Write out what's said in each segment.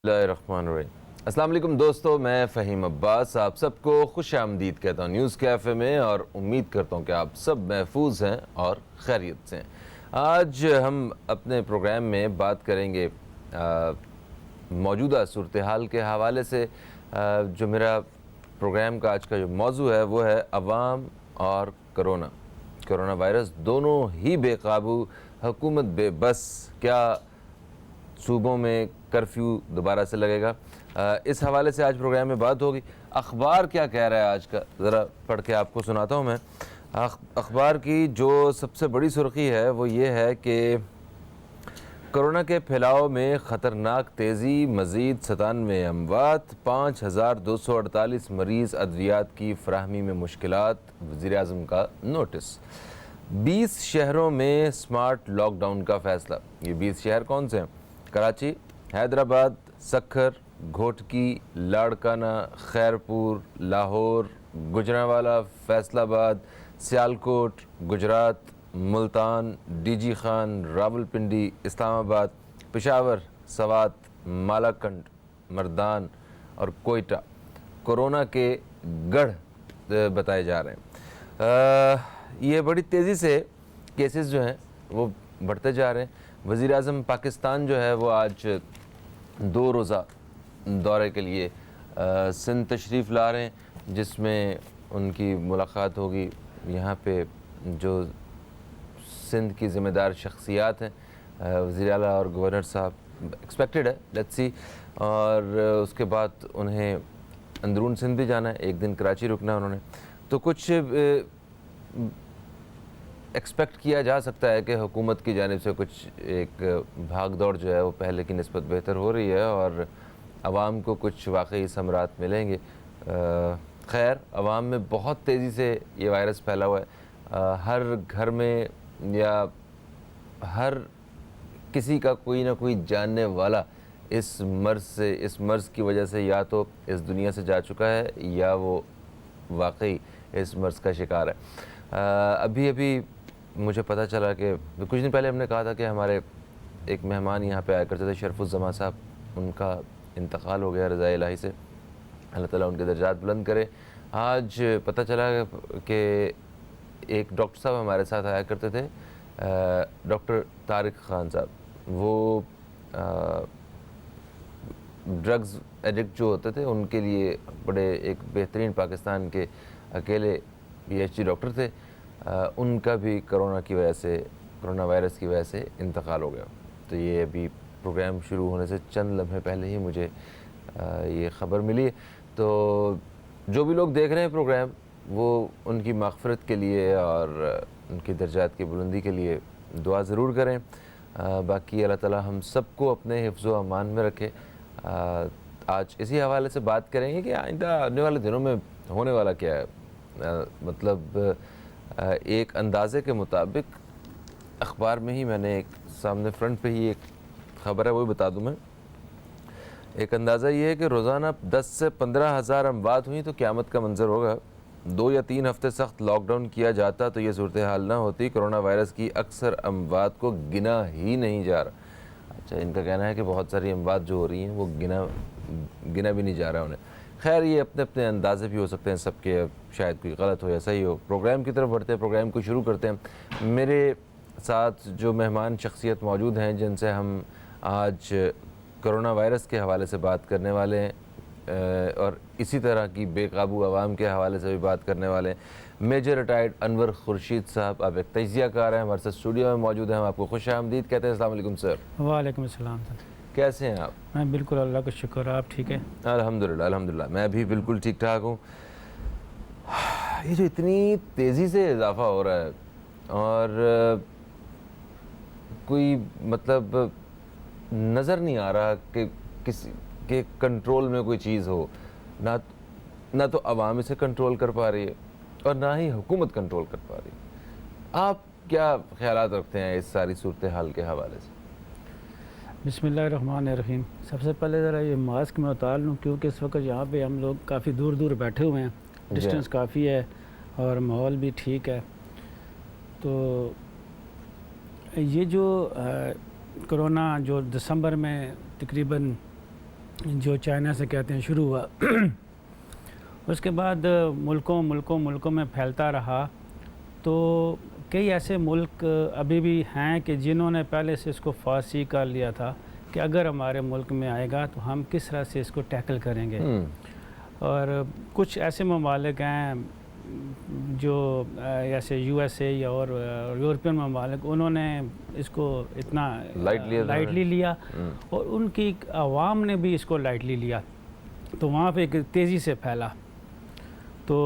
अस्सलाम वालेकुम दोस्तों, मैं फ़हीम अब्बास आप सबको खुश आमदीद कहता हूँ न्यूज़ कैफ़े में और उम्मीद करता हूँ कि आप सब महफूज हैं और खैरियत से हैं। आज हम अपने प्रोग्राम में बात करेंगे मौजूदा सूरत हाल के हवाले से। जो मेरा प्रोग्राम का आज का जो मौजू है वो है अवाम और कोरोना वायरस दोनों ही बेकाबू, हुकूमत बेबस, क्या सूबों में कर्फ्यू दोबारा से लगेगा। इस हवाले से आज प्रोग्राम में बात होगी। अखबार क्या कह रहा है आज का, ज़रा पढ़ के आपको सुनाता हूँ मैं। अखबार की जो सबसे बड़ी सुर्खी है वो ये है कि कोरोना के फैलाव में ख़तरनाक तेज़ी, मज़ीद 97 अमवात, 5248 मरीज़, अद्वियात की फ़राहमी में मुश्किलात, वज़ीर-ए-आज़म का नोटिस। 20 शहरों में स्मार्ट लॉकडाउन का फ़ैसला। ये 20 शहर कौन से हैं? कराची, हैदराबाद, सक्खर, घोटकी, लाड़काना, खैरपुर, लाहौर, गुजरांवाला, फैसलाबाद, सियालकोट, गुजरात, मुल्तान, डीजी खान, रावलपिंडी, इस्लामाबाद, पेशावर, सवात, मालाकंड, मर्दान और कोयटा कोरोना के गढ़ बताए जा रहे हैं। ये बड़ी तेज़ी से केसेस जो हैं वो बढ़ते जा रहे हैं। वज़ीर-ए-आज़म पाकिस्तान जो है वो आज 2 रोज़ा दौरे के लिए सिंध तशरीफ़ ला रहे हैं, जिसमें उनकी मुलाकात होगी यहाँ पे जो सिंध की ज़िम्मेदार शख्सियात हैं, वज़ीर आला और गवर्नर साहब, एक्सपेक्टेड है, लेट्स सी। और उसके बाद उन्हें अंदरून सिंध भी जाना है, एक दिन कराची रुकना है उन्होंने। तो कुछ एक्सपेक्ट किया जा सकता है कि हुकूमत की जानिब से कुछ एक भाग दौड़ जो है वो पहले की निस्बत बेहतर हो रही है और आवाम को कुछ वाकई समरात मिलेंगे। खैर, आवाम में बहुत तेज़ी से ये वायरस फैला हुआ है। हर घर में या हर किसी का कोई ना कोई जानने वाला इस मर्ज़ की वजह से या तो इस दुनिया से जा चुका है या वो वाकई इस मर्ज़ का शिकार है। अभी मुझे पता चला कि कुछ दिन पहले हमने कहा था कि हमारे एक मेहमान यहाँ पे आया करते थे, शरफुज़्ज़मा साहब, उनका इंतकाल हो गया रज़ाए इलाही से, अल्लाह ताला उनके दर्जात बुलंद करे। आज पता चला कि एक डॉक्टर साहब हमारे साथ आया करते थे, डॉक्टर तारिक ख़ान साहब। वो ड्रग्स एडिक्ट जो होते थे उनके लिए बड़े एक बेहतरीन पाकिस्तान के अकेले PhD डॉक्टर थे। उनका भी कोरोना वायरस की वजह से इंतकाल हो गया। तो ये अभी प्रोग्राम शुरू होने से चंद लम्हे पहले ही मुझे ये ख़बर मिली। तो जो भी लोग देख रहे हैं प्रोग्राम, वो उनकी मग़फ़िरत के लिए और उनकी दर्जात की बुलंदी के लिए दुआ ज़रूर करें। बाकी अल्लाह ताला हम सबको अपने हिफ्ज़ व अमान में रखे। आज इसी हवाले से बात करेंगे कि आइंदा आने वाले दिनों में होने वाला क्या है। मतलब एक अंदाज़े के मुताबिक अखबार में ही मैंने एक सामने फ्रंट पे ही एक ख़बर है, वो भी बता दूं मैं। एक अंदाज़ा ये है कि रोज़ाना 10 से 15 हज़ार अमवात हुई तो क़यामत का मंजर होगा। 2 या 3 हफ़्ते सख्त लॉकडाउन किया जाता तो ये सूरत हाल ना होती। कोरोना वायरस की अक्सर अमवात को गिना ही नहीं जा रहा। अच्छा, इनका कहना है कि बहुत सारी अमवात जो हो रही हैं वो गिना भी नहीं जा रहा उन्हें। खैर, ये अपने अपने अंदाज़े भी हो सकते हैं सबके, शायद कोई गलत हो या सही हो। प्रोग्राम की तरफ बढ़ते हैं, प्रोग्राम को शुरू करते हैं। मेरे साथ जो मेहमान शख्सियत मौजूद हैं जिनसे हम आज कोरोना वायरस के हवाले से बात करने वाले हैं और इसी तरह की बेकाबू आवाम के हवाले से भी बात करने वाले हैं। मेजर रिटायर्ड अनवर खुर्शीद साहब, आप एक तजियाकार हैं, हमारे साथ स्टूडियो में मौजूद हैं। हम आपको खुश आमदीद कहते हैं। अस्सलाम वालेकुम सर। वालेकुम अस्सलाम सर। कैसे हैं आप? मैं बिल्कुल, अल्लाह का शुक्र, आप ठीक है? अल्हम्दुलिल्लाह मैं भी बिल्कुल ठीक ठाक हूँ। ये जो इतनी तेज़ी से इजाफ़ा हो रहा है और कोई मतलब नज़र नहीं आ रहा कि किसी के कंट्रोल में कोई चीज़ हो, ना तो अवाम इसे कंट्रोल कर पा रही है और ना ही हुकूमत कंट्रोल कर पा रही है। आप क्या ख्यालात रखते हैं इस सारी सूरत हाल के हवाले से? बिस्मिल्लाहिर्रहमानिर्रहीम। सबसे पहले ज़रा ये मास्क में उतार लूँ क्योंकि इस वक्त यहाँ पे हम लोग काफ़ी दूर दूर बैठे हुए हैं, डिस्टेंस काफ़ी है और माहौल भी ठीक है। तो ये जो कोरोना जो दिसंबर में तकरीबन जो चाइना से कहते हैं शुरू हुआ उसके बाद मुल्कों में फैलता रहा। तो कई ऐसे मुल्क अभी भी हैं कि जिन्होंने पहले से इसको फासी कर लिया था कि अगर हमारे मुल्क में आएगा तो हम किस तरह से इसको टैकल करेंगे। और कुछ ऐसे ममालिक हैं जो जैसे यूएसए या और यूरोपियन ममालिक, उन्होंने इसको इतना लाइटली लिया और उनकी आवाम ने भी इसको लाइटली लिया, तो वहाँ पे एक तेज़ी से फैला। तो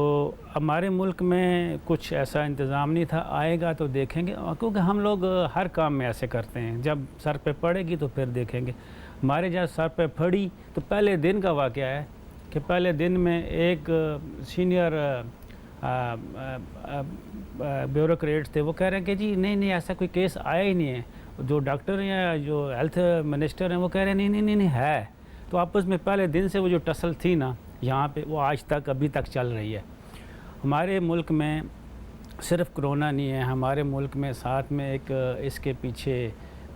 हमारे मुल्क में कुछ ऐसा इंतज़ाम नहीं था, आएगा तो देखेंगे, क्योंकि हम लोग हर काम में ऐसे करते हैं, जब सर पे पड़ेगी तो फिर देखेंगे। हमारे जब सर पे पड़ी तो पहले दिन का वाक़या है कि पहले दिन में एक सीनियर ब्यूरोक्रेट्स थे, वो कह रहे हैं कि जी नहीं ऐसा कोई केस आया ही नहीं है। जो डॉक्टर या जो हेल्थ मिनिस्टर हैं वो कह रहे हैं नहीं है। तो आपस में पहले दिन से वो जो टसल थी ना यहाँ पे, वो आज तक अभी तक चल रही है। हमारे मुल्क में सिर्फ कोरोना नहीं है, हमारे मुल्क में साथ में एक इसके पीछे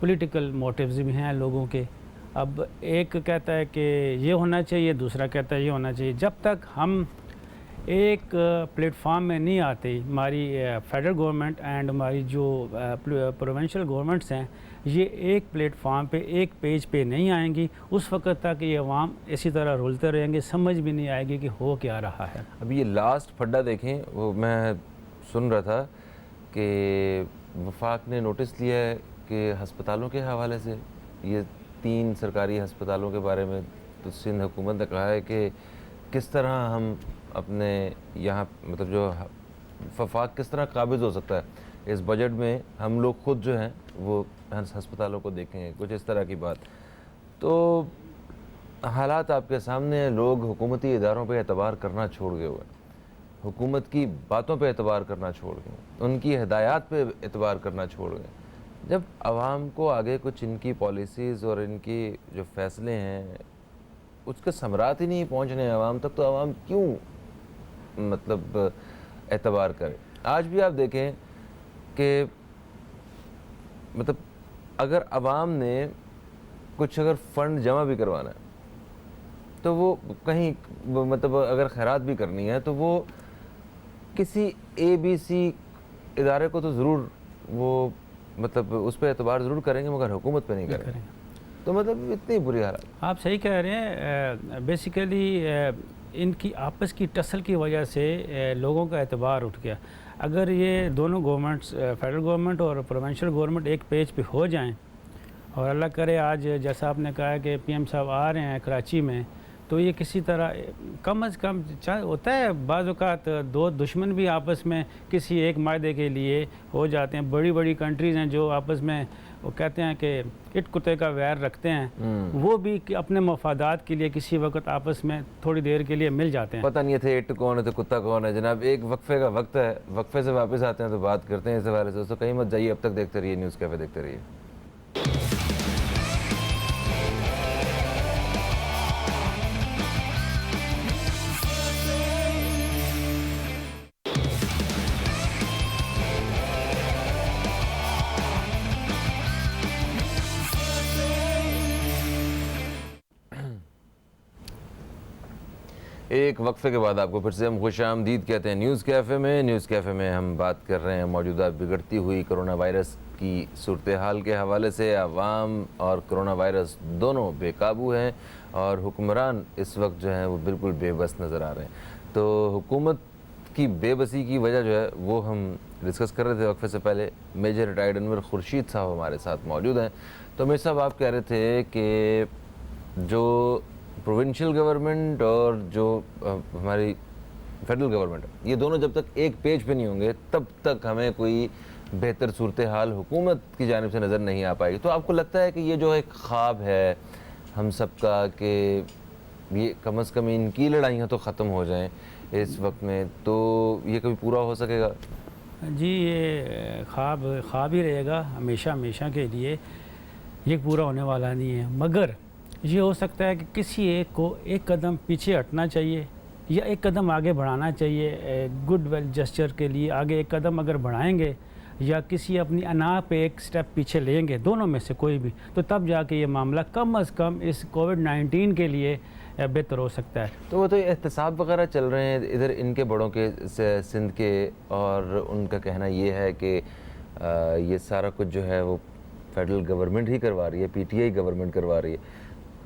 पॉलिटिकल मोटिव्स भी हैं लोगों के। अब एक कहता है कि ये होना चाहिए, दूसरा कहता है ये होना चाहिए। जब तक हम एक प्लेटफॉर्म में नहीं आते, हमारी फेडरल गवर्नमेंट एंड हमारी जो प्रोविंशियल गवर्नमेंट्स हैं, ये एक प्लेटफॉर्म पे एक पेज पे नहीं आएंगी, उस वक्त तक ये अवाम इसी तरह रुलते रहेंगे, समझ भी नहीं आएगी कि हो क्या रहा है। अभी ये लास्ट फड्डा देखें, वो मैं सुन रहा था कि वफाक ने नोटिस लिया है कि हस्पतालों के हवाले से, ये 3 सरकारी हस्पतालों के बारे में, तो सिंध हुकूमत ने कहा है कि किस तरह हम अपने यहाँ मतलब जो वफाक किस तरह काबिज हो सकता है, इस बजट में हम लोग खुद जो हैं वो हस्पतालों को देखेंगे, कुछ इस तरह की बात। तो हालात आपके सामने हैं, लोग हुकूमती इदारों पे एतबार करना छोड़ गए हुए, हुकूमत की बातों पे एतबार करना छोड़ गए, उनकी हिदायत पे एतबार करना छोड़ गए। जब आवाम को आगे कुछ इनकी पॉलिसीज़ और इनकी जो फ़ैसले हैं उसके समरात ही नहीं पहुँचने आवाम तक, तो आवाम क्यों मतलब एतबार करे। आज भी आप देखें कि मतलब अगर आवाम ने कुछ अगर फ़ंड जमा भी करवाना है तो वो कहीं मतलब अगर खैरात भी करनी है तो वो किसी ABC इदारे को तो ज़रूर वो मतलब उस पर एतबार ज़रूर करेंगे, मगर हुकूमत पे नहीं करेंगे। तो मतलब इतनी बुरी हालत। आप सही कह रहे हैं। बेसिकली इनकी आपस की टसल की वजह से लोगों का एतबार उठ गया। अगर ये दोनों गवर्नमेंट्स, फेडरल गवर्नमेंट और प्रोविंशियल गवर्नमेंट एक पेज पे हो जाएं, और अल्लाह करे आज जैसा आपने कहा कि PM साहब आ रहे हैं कराची में, तो ये किसी तरह कम अज़ कम होता है, बाज़ औक़ात 2 दुश्मन भी आपस में किसी एक मायदे के लिए हो जाते हैं। बड़ी बड़ी कंट्रीज़ हैं जो आपस में वो कहते हैं कि इट कुत्ते का वैर रखते हैं, वो भी अपने मफादात के लिए किसी वक्त आपस में थोड़ी देर के लिए मिल जाते हैं। पता नहीं थे इट कौन है तो कुत्ता कौन है। जनाब एक वक्फे का वक्त है, वक्फे से वापस आते हैं तो बात करते हैं इस हवाले से। तो कहीं मत जाइए, अब तक देखते रहिए न्यूज़ कैफ़े, देखते रहिए। एक वक्फे के बाद आपको फिर से हम खुश आमदीद कहते हैं न्यूज़ कैफ़े में। न्यूज़ कैफ़े में हम बात कर रहे हैं मौजूदा बिगड़ती हुई कोरोना वायरस की सूरत हाल के हवाले से। अवाम और कोरोना वायरस दोनों बेकाबू हैं और हुक्मरान इस वक्त जो हैं वो बिल्कुल बेबस नज़र आ रहे हैं। तो हुकूमत की बेबसी की वजह जो है वो हम डिस्कस कर रहे थे वक्फे से पहले। मेजर रिटायर्ड अनवर खुर्शीद साहब हमारे साथ मौजूद हैं। तो मेरे साहब आप कह रहे थे कि जो प्रोविंशियल गवर्नमेंट और जो हमारी फेडरल गवर्नमेंट, ये दोनों जब तक एक पेज पे नहीं होंगे तब तक हमें कोई बेहतर सूरत हाल हुकूमत की जानिब से नज़र नहीं आ पाएगी। तो आपको लगता है कि ये जो एक ख्वाब है हम सब का कि ये कम अज़ कम इनकी लड़ाइयाँ तो ख़त्म हो जाएं इस वक्त में, तो ये कभी पूरा हो सकेगा? जी, ये ख्वाब ही रहेगा हमेशा के लिए, ये पूरा होने वाला नहीं है। मगर ये हो सकता है कि किसी एक को एक कदम पीछे हटना चाहिए या एक कदम आगे बढ़ाना चाहिए। गुड वेल जेस्चर के लिए आगे एक कदम अगर बढ़ाएंगे या किसी अपनी अना पे एक स्टेप पीछे लेंगे, दोनों में से कोई भी, तो तब जाके ये मामला कम अज़ कम इस कोविड-19 के लिए बेहतर हो सकता है। तो वो तो एहतसाब वगैरह चल रहे हैं इधर इनके बड़ों के सिंध के, और उनका कहना ये है कि ये सारा कुछ जो है वो फेडरल गवर्नमेंट ही करवा रही है, पीटीआई गवर्नमेंट करवा रही है।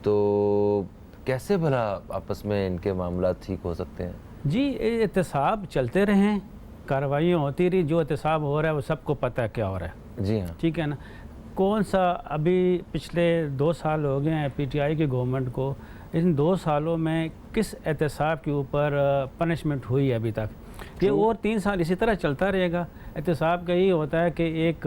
तो कैसे भला आपस में इनके मामला ठीक हो सकते हैं? जी, एहतसाब चलते रहें, कार्रवाइयाँ होती रही, जो एहतसाब हो रहा है वो सबको पता है क्या हो रहा है। जी हाँ। ठीक है ना। कौन सा अभी पिछले 2 साल हो गए हैं पीटीआई की गवर्नमेंट को, इन 2 सालों में किस एहतसाब के ऊपर पनिशमेंट हुई है अभी तक? ये और 3 साल इसी तरह चलता रहेगा। एहतसाब का यही होता है कि एक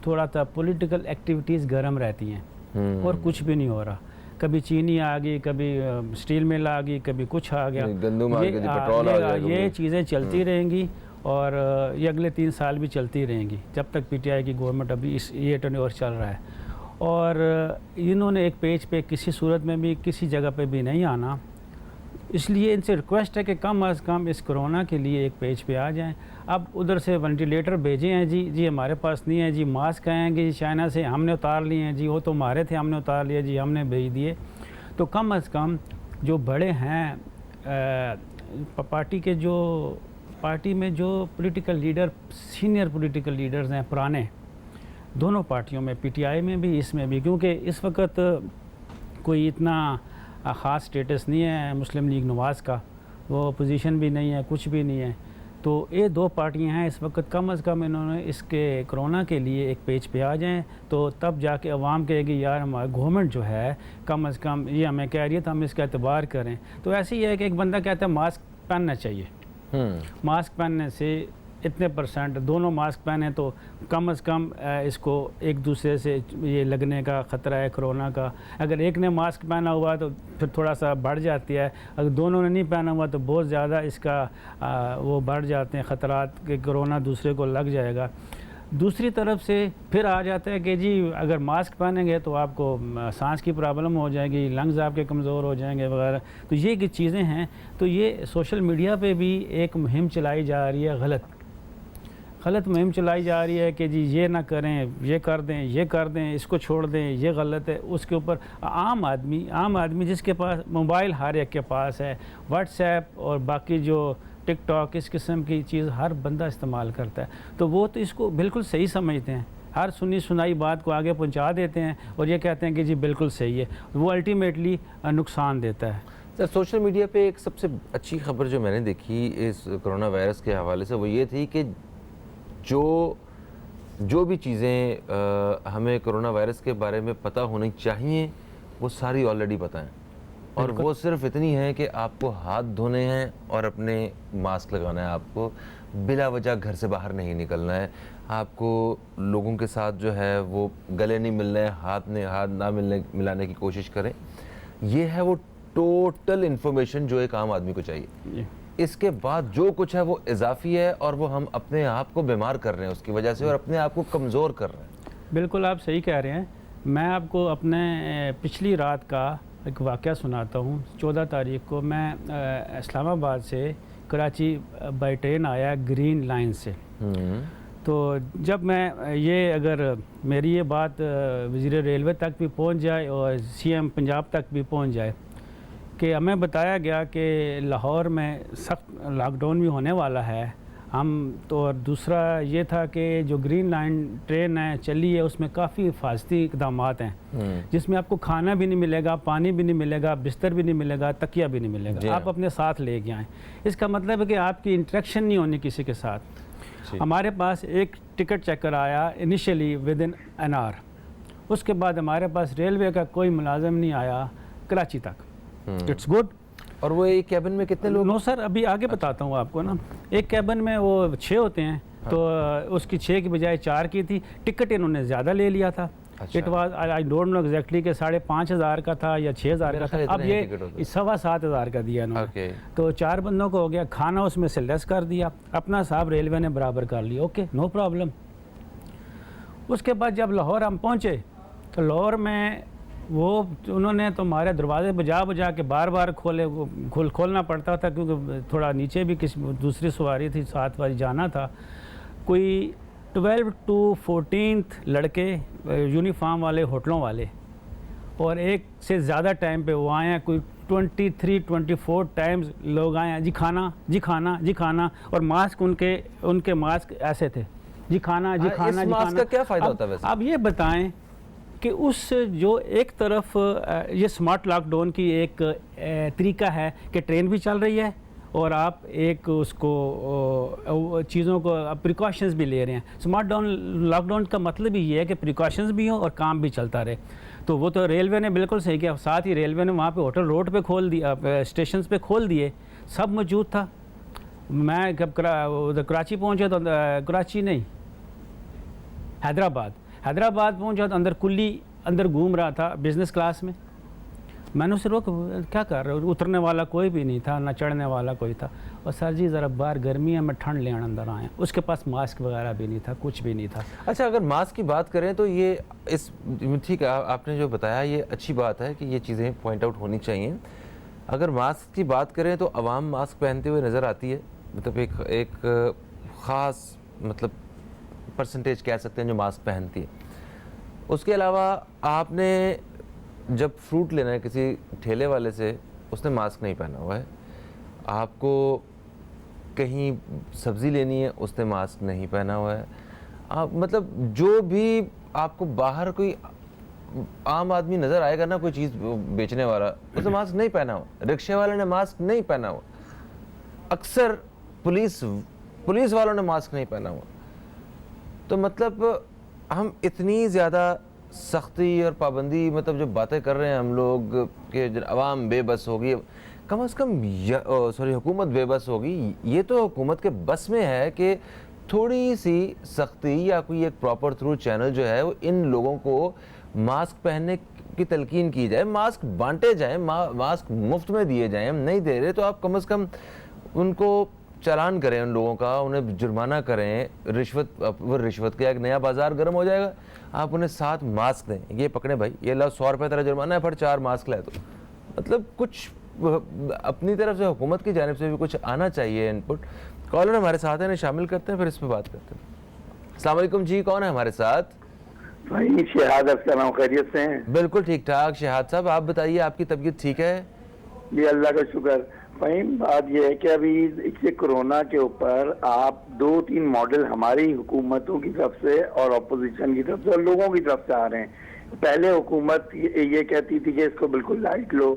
थोड़ा सा पॉलिटिकल एक्टिविटीज़ गर्म रहती हैं और कुछ भी नहीं हो रहा। कभी चीनी आ गई, कभी स्टील मिल आ गई, कभी कुछ आ गया, गंदम आ गई, पेट्रोल आ गया, ये चीज़ें चलती रहेंगी और ये अगले 3 साल भी चलती रहेंगी जब तक पीटीआई की गवर्नमेंट अभी ये टर्नओवर चल रहा है। और इन्होंने एक पेज पे किसी सूरत में भी किसी जगह पे भी नहीं आना, इसलिए इनसे रिक्वेस्ट है कि कम अज़ कम इस कोरोना के लिए एक पेज पे आ जाएं। अब उधर से वेंटिलेटर भेजे हैं जी हमारे पास नहीं है जी, मास्क आएंगे जी चाइना से, हमने उतार लिए हैं जी, वो तो हमारे थे हमने उतार लिए जी, हमने भेज दिए। तो कम अज़ कम जो बड़े हैं पार्टी में जो political leader, senior political leaders हैं पुराने, दोनों पार्टियों में, पीटीआई में भी इसमें भी, क्योंकि इस वक्त कोई इतना ख़ास स्टेटस नहीं है मुस्लिम लीग नवाज़ का, वो अपोजिशन भी नहीं है, कुछ भी नहीं है। तो ये 2 पार्टियां हैं इस वक्त, कम अज़ कम इन्होंने इसके कोरोना के लिए एक पेज पे आ जाएं, तो तब जाके अवाम कहेगी यार हमारी गवर्नमेंट जो है कम अज़ कम ये हमें कह रही है तो हम इसका एतबार करें। तो ऐसे ही है कि एक बंदा कहता है मास्क पहनना चाहिए, मास्क पहनने से इतने %, दोनों मास्क पहने तो कम अज़ कम इसको एक दूसरे से ये लगने का ख़तरा है कोरोना का। अगर एक ने मास्क पहना हुआ तो फिर थोड़ा सा बढ़ जाती है, अगर दोनों ने नहीं पहना हुआ तो बहुत ज़्यादा इसका वो बढ़ जाते हैं ख़तरात कि कोरोना दूसरे को लग जाएगा। दूसरी तरफ से फिर आ जाता है कि जी अगर मास्क पहनेंगे तो आपको सांस की प्रॉब्लम हो जाएगी, लंग्स आपके कमज़ोर हो जाएंगे वगैरह। तो ये की चीज़ें हैं। तो ये सोशल मीडिया पे भी एक मुहिम चलाई जा रही है, गलत मुहिम चलाई जा रही है कि जी ये ना करें, ये कर दें, इसको छोड़ दें, ये गलत है। उसके ऊपर आम आदमी जिसके पास मोबाइल हर एक के पास है, व्हाट्सएप और बाकी जो टिकटॉक, इस किस्म की चीज़ हर बंदा इस्तेमाल करता है, तो वो तो इसको बिल्कुल सही समझते हैं, हर सुनी सुनाई बात को आगे पहुंचा देते हैं और ये कहते हैं कि जी बिल्कुल सही है। वो अल्टीमेटली नुकसान देता है। सर, सोशल मीडिया पे एक सबसे अच्छी खबर जो मैंने देखी इस कोरोना वायरस के हवाले से वो ये थी कि जो भी चीज़ें हमें कोरोना वायरस के बारे में पता होनी चाहिए वो सारी ऑलरेडी पता हैं, और वो सिर्फ इतनी है कि आपको हाथ धोने हैं और अपने मास्क लगाना है, आपको बिला वजह घर से बाहर नहीं निकलना है, आपको लोगों के साथ जो है वो गले नहीं मिलना है, हाथ ना मिलाने की कोशिश करें। ये है वो टोटल इन्फॉर्मेशन जो एक आम आदमी को चाहिए। इसके बाद जो कुछ है वो इजाफी है और वो हम अपने आप को बीमार कर रहे हैं उसकी वजह से और अपने आप को कमज़ोर कर रहे हैं। बिल्कुल आप सही कह रहे हैं। मैं आपको अपने पिछली रात का एक वाक़या सुनाता हूँ। 14 तारीख को मैं इस्लामाबाद से कराची बाई ट्रेन आया ग्रीन लाइन से। तो जब मैं ये अगर मेरी ये बात वज़ीर रेलवे तक भी पहुँच जाए और CM पंजाब तक भी पहुँच जाए कि हमें बताया गया कि लाहौर में सख्त लॉकडाउन भी होने वाला है, हम तो, और दूसरा ये था कि जो ग्रीन लाइन ट्रेन है चली है उसमें काफ़ी हिफाजती इक़दाम हैं जिसमें आपको खाना भी नहीं मिलेगा, पानी भी नहीं मिलेगा, बिस्तर भी नहीं मिलेगा, तकिया भी नहीं मिलेगा, आप अपने साथ ले के आएँ। इसका मतलब है कि आपकी इंटरेक्शन नहीं होनी किसी के साथ। हमारे पास एक टिकट चेकर आया इनिशियली विदिन एन आवर, उसके बाद हमारे पास रेलवे का कोई मुलाजिम नहीं आया कराची तक। It's good. और वो एक कैबिन में कितने लोग? नो सर, अभी आगे बताता हूँ आपको ना। एक कैबिन में वो 6 होते हैं। हाँ। तो उसकी 6 की बजाय 4 की थी। टिकट इन्होंने ज़्यादा ले लिया था। It was I don't know exactly कि 5,500 का था या 6,000 का था। अब ये 7,500 का दिया इन्होंने। तो 4 बंदों को हो गया। खाना उसमें से लेस कर दिया, अपना साहब रेलवे ने बराबर कर लिया। Okay, no problem. उसके बाद जब लाहौर हम पहुँचे तो लाहौर में वो उन्होंने तो हमारे दरवाजे बजा के बार बार खोलना पड़ता था, क्योंकि थोड़ा नीचे भी किसी दूसरी सवारी थी, साथ वाली जाना था। कोई 12 to 14 लड़के यूनिफॉर्म वाले होटलों वाले, और एक से ज़्यादा टाइम पे वो आए हैं, कोई 23-24 टाइम्स लोग आए हैं, जी खाना जी खाना जी खाना, और मास्क उनके मास्क ऐसे थे, जी खाना जी खाना इस जी मास्क खाना। का क्या फ़ायदा होता है वैसे? अब ये बताएं कि उस जो एक तरफ ये स्मार्ट लॉकडाउन की एक तरीका है कि ट्रेन भी चल रही है और आप एक उसको चीज़ों को प्रिकॉशंस भी ले रहे हैं। स्मार्ट लॉकडाउन का मतलब ही ये है कि प्रिकॉशंस भी हों और काम भी चलता रहे। तो वो तो रेलवे ने बिल्कुल सही किया, साथ ही रेलवे ने वहाँ पे होटल रोड पे खोल दिया, स्टेशन पे खोल दिए, सब मौजूद था। मैं जब कराची पहुँचा तो कराची नहीं, हैदराबाद पहुँचा तो अंदर कुल्ली अंदर घूम रहा था बिज़नेस क्लास में। मैंने उसे रोक, क्या कर रहे हो? उतरने वाला कोई भी नहीं था, ना चढ़ने वाला कोई था। और सर जी ज़रा बाहर गर्मी है, मैं ठंड लेने अंदर आया। उसके पास मास्क वगैरह भी नहीं था, कुछ भी नहीं था। अच्छा, अगर मास्क की बात करें तो ये इस ठीक है, आपने जो बताया ये अच्छी बात है कि ये चीज़ें पॉइंट आउट होनी चाहिए। अगर मास्क की बात करें तो आवाम मास्क पहनते हुए नज़र आती है, मतलब एक ख़ास मतलब परसेंटेज कह सकते हैं जो मास्क पहनती है। उसके अलावा आपने जब फ्रूट लेना है किसी ठेले वाले से, उसने मास्क नहीं पहना हुआ है। आपको कहीं सब्ज़ी लेनी है, उसने मास्क नहीं पहना हुआ है। आप मतलब जो भी आपको बाहर कोई आम आदमी नज़र आएगा ना, कोई चीज़ बेचने वाला, उसने मास्क नहीं पहना हुआ। रिक्शे वाले ने मास्क नहीं पहना हुआ। अक्सर पुलिस वालों ने मास्क नहीं पहना हुआ। तो मतलब हम इतनी ज़्यादा सख्ती और पाबंदी, मतलब जो बातें कर रहे हैं हम लोग कि अवाम बेबस होगी, कम से कम हुकूमत बेबस होगी, ये तो हुकूमत के बस में है कि थोड़ी सी सख्ती या कोई एक प्रॉपर थ्रू चैनल जो है वो इन लोगों को मास्क पहनने की तलकीन की जाए, मास्क बांटे जाएं, मास्क मुफ्त में दिए जाएं। हम नहीं दे रहे तो आप कम से कम उनको चालान करें, उन लोगों का उन्हें जुर्माना करें। रिश्वत का एक नया बाजार गर्म हो जाएगा। आप उन्हें 7 मास्क दें, ये पकड़े भाई, ये ला 100 रुपये तेरा जुर्माना है, पर 4 मास्क लाए। तो मतलब कुछ अपनी तरफ से हुकूमत की जानिब से भी कुछ आना चाहिए इनपुट। कॉलर हमारे साथ हैं, शामिल करते हैं, फिर इस पर बात करते हैं। अस्सलाम वालेकुम जी, कौन है हमारे साथ? भाई शहाद का नाम, खैरियत से हैं? बिल्कुल ठीक ठाक शहाद साहब, आप बताइए, आपकी तबीयत ठीक है? जी अल्लाह का शुक्र। भाई बात यह है कि अभी इससे कोरोना के ऊपर आप 2-3 मॉडल हमारी हुकूमतों की तरफ से और अपोजिशन की तरफ से और लोगों की तरफ से आ रहे हैं। पहले हुकूमत ये कहती थी कि इसको बिल्कुल लाइट लो,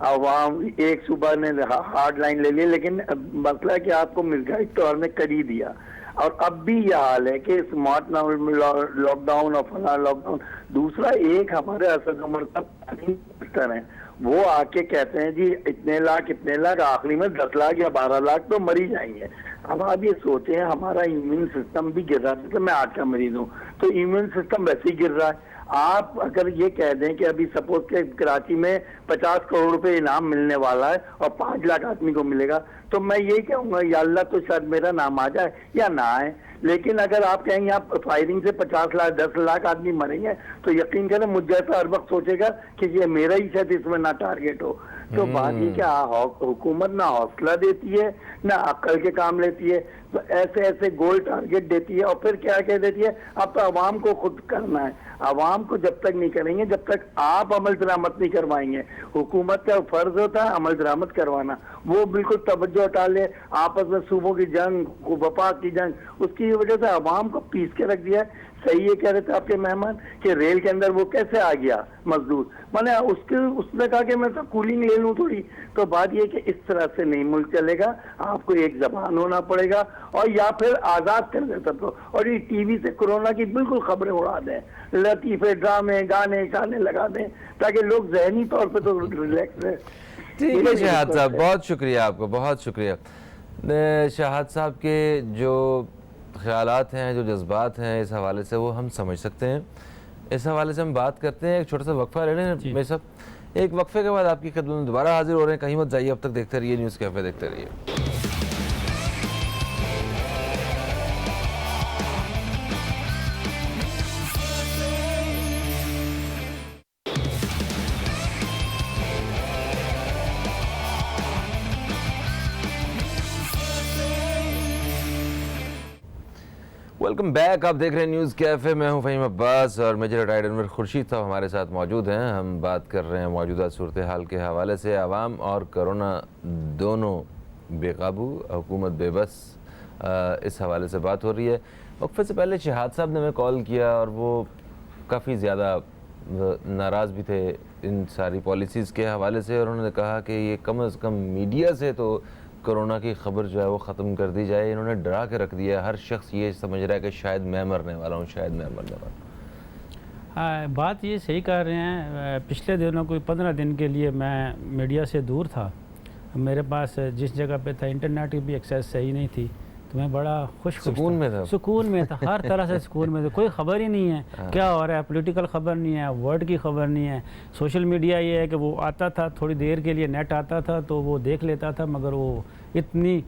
आवाम एक सुबह ने हार्ड लाइन ले ली, लेकिन मसला है कि आपको महंगाई तौर में कर ही दिया। और अब भी यह हाल है कि स्मार्ट लॉकडाउन और फला लॉकडाउन। दूसरा, एक हमारे असद उमर का मिनिस्टर है, वो आके कहते हैं जी इतने लाख, आखिरी में 10 लाख या 12 लाख तो मर ही जाएंगे। अब आप ये सोचे हैं, हमारा इम्यून सिस्टम भी गिर रहा है। मतलब मैं हार्ट का मरीज हूँ तो इम्यून सिस्टम वैसे ही गिर रहा है। आप अगर ये कह दें कि अभी सपोज के कराची में 50 करोड़ रुपए इनाम मिलने वाला है और 5 लाख आदमी को मिलेगा, तो मैं यही कहूंगा या अल्लाह तो शायद मेरा नाम आ जाए या ना आए। लेकिन अगर आप कहेंगे आप फायरिंग से 50 लाख 10 लाख आदमी मरेंगे, तो यकीन करें मुझ जैसा हर वक्त सोचेगा कि ये मेरा ही शायद इसमें ना टारगेट हो। तो बात ये क्या, हुकूमत ना हौसला देती है ना अक्ल के काम लेती है, तो ऐसे ऐसे गोल टारगेट देती है और फिर क्या कह देती है अब तो आवाम को खुद करना है। आवाम को जब तक नहीं करेंगे, जब तक आप अमल दरामद नहीं करवाएंगे। हुकूमत का फर्ज होता है अमल दरामद करवाना, वो बिल्कुल तवज्जो हटा ले, आपस में सूबों की जंग, वफाक की जंग, उसकी वजह से आवाम को पीस के रख दिया है। सही ये कह रहे थे आपके मेहमान कि रेल के अंदर वो कैसे आ गया मजदूर, मैंने उसने कहा कि मैं तो कूलिंग ले लूं थोड़ी। तो बात ये कि इस तरह से नहीं मुल्क चलेगा, आपको एक जबान होना पड़ेगा और या फिर आजाद कर दे सबको। और ये टीवी से कोरोना की बिल्कुल खबरें उड़ा दें, लतीफे ड्रामे गाने शाने लगा दें, ताकि लोग जहनी तौर पर तो रिलैक्स रहे। ठीक है शहाद साहब, बहुत शुक्रिया आपको, बहुत शुक्रिया। शहाद साहब के जो ख्यालात हैं, जो जज्बात हैं, इस हवाले से वो हम समझ सकते हैं। इस हवाले से हम बात करते हैं, एक छोटा सा वक्फा ले लें मेरे साहब। एक वक्फे के बाद आपकी खिदमत में दोबारा हाजिर हो रहे हैं, कहीं मत जाइए, अब तक देखते रहिए न्यूज़ कैफे, देखते रहिए। Welcome back. आप देख रहे हैं न्यूज़ कैफे। मैं हूं फ़हीम अब्बास और मेजर रिटायर्ड एडमिरल खुर्शीद साहब हमारे साथ मौजूद हैं। हम बात कर रहे हैं मौजूदा सूरत हाल के हवाले से। आवाम और कोरोना दोनों बेकाबू, हुकूमत बेबस, इस हवाले से बात हो रही है। वक्फे से पहले शहाद साहब ने हमें कॉल किया और वो काफ़ी ज़्यादा नाराज़ भी थे इन सारी पॉलिसीज़ के हवाले से, और उन्होंने कहा कि ये कम अज़ कम मीडिया से तो कोरोना की ख़बर जो है वो ख़त्म कर दी जाए। इन्होंने डरा के रख दिया। हर शख्स ये समझ रहा है कि शायद मैं मरने वाला हूँ, शायद मैं मरने वाला हूँ। हाँ, बात ये सही कर रहे हैं। पिछले दिनों कोई 15 दिन के लिए मैं मीडिया से दूर था। मेरे पास जिस जगह पे था इंटरनेट की भी एक्सेस सही नहीं थी, तो मैं बड़ा सुकून में था। सुकून में था, हर तरह से सुकून में था। कोई ख़बर ही नहीं है क्या हो रहा है, पॉलिटिकल ख़बर नहीं है, वर्ड की ख़बर नहीं है। सोशल मीडिया ये है कि वो आता था थोड़ी देर के लिए, नेट आता था तो वो देख लेता था, मगर वो इतनी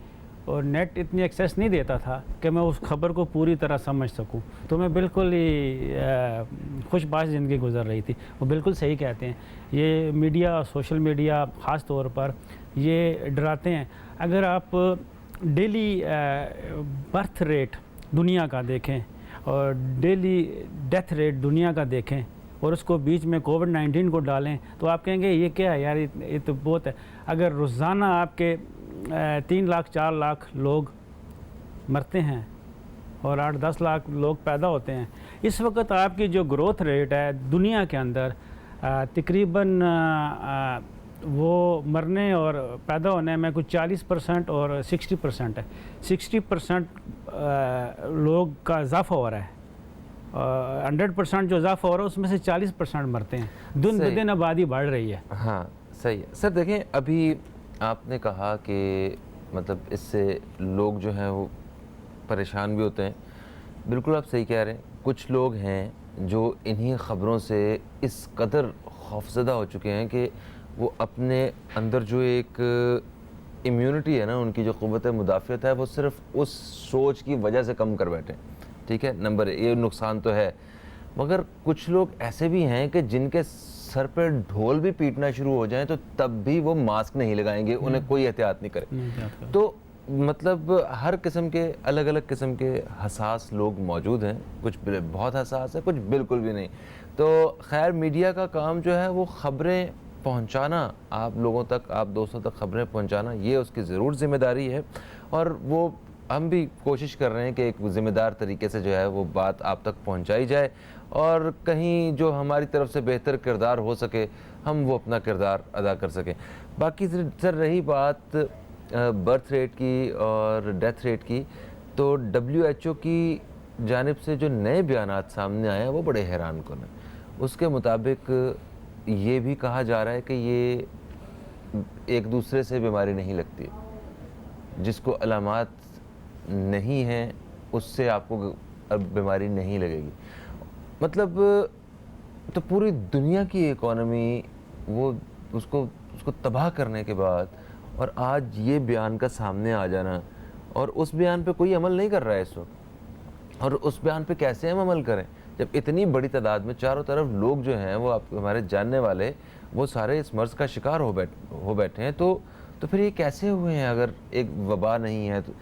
और नेट इतनी एक्सेस नहीं देता था कि मैं उस खबर को पूरी तरह समझ सकूं। तो मैं बिल्कुल ही खुशबाश ज़िंदगी गुजर रही थी। वो बिल्कुल सही कहते हैं। ये मीडिया, सोशल मीडिया ख़ास तौर पर ये डराते हैं। अगर आप डेली बर्थ रेट दुनिया का देखें और डेली डेथ रेट दुनिया का देखें और उसको बीच में कोविड-19 को डालें, तो आप कहेंगे ये क्या है यार, ये तो बहुत है। अगर रोज़ाना आपके 3 लाख 4 लाख लोग मरते हैं और 8-10 लाख लोग पैदा होते हैं, इस वक्त आपकी जो ग्रोथ रेट है दुनिया के अंदर तकरीबन वो मरने और पैदा होने में कुछ 40% और 60% है। 60% लोग का इजाफा हो रहा है। 100% जो इजाफा हो रहा है उसमें से 40% मरते हैं। दिन ब दिन आबादी बढ़ रही है। हाँ सही है सर। देखें, अभी आपने कहा कि मतलब इससे लोग जो हैं वो परेशान भी होते हैं। बिल्कुल आप सही कह रहे हैं। कुछ लोग हैं जो इन्हीं ख़बरों से इस कदर खौफज़दा हो चुके हैं कि वो अपने अंदर जो एक इम्यूनिटी है ना, उनकी जो क़ुव्वत मुदाफ़ियत है, वो सिर्फ़ उस सोच की वजह से कम कर बैठे। ठीक है, नंबर ये नुकसान तो है। मगर कुछ लोग ऐसे भी हैं कि जिनके सर पे ढोल भी पीटना शुरू हो जाए तो तब भी वो मास्क नहीं लगाएंगे, उन्हें कोई एहतियात नहीं करे। तो मतलब हर किस्म के अलग अलग किस्म के हसास लोग मौजूद हैं। कुछ बहुत हसास है, कुछ बिल्कुल भी नहीं। तो खैर, मीडिया का काम जो है वो ख़बरें पहुंचाना, आप लोगों तक, आप दोस्तों तक ख़बरें पहुंचाना, ये उसकी ज़रूर ज़िम्मेदारी है। और वो हम भी कोशिश कर रहे हैं कि एक ज़िम्मेदार तरीके से जो है वो बात आप तक पहुंचाई जाए, और कहीं जो हमारी तरफ से बेहतर किरदार हो सके हम वो अपना किरदार अदा कर सकें। बाकी सर रही बात बर्थ रेट की और डेथ रेट की, तो WHO की जानिब से जो नए बयानात सामने आए हैं वो बड़े हैरान कुन हैं। उसके मुताबिक ये भी कहा जा रहा है कि ये एक दूसरे से बीमारी नहीं लगती, जिसको अलामात नहीं हैं उससे आपको अब बीमारी नहीं लगेगी। मतलब तो पूरी दुनिया की इकॉनमी वो उसको तबाह करने के बाद, और आज ये बयान का सामने आ जाना, और उस बयान पे कोई अमल नहीं कर रहा है इस वक्त। और उस बयान पे कैसे हम अमल करें जब इतनी बड़ी तादाद में चारों तरफ लोग जो हैं वो आप हमारे जानने वाले वो सारे इस मर्ज़ का शिकार हो बैठे हैं। तो फिर ये कैसे हुए हैं? अगर एक वबा नहीं है तो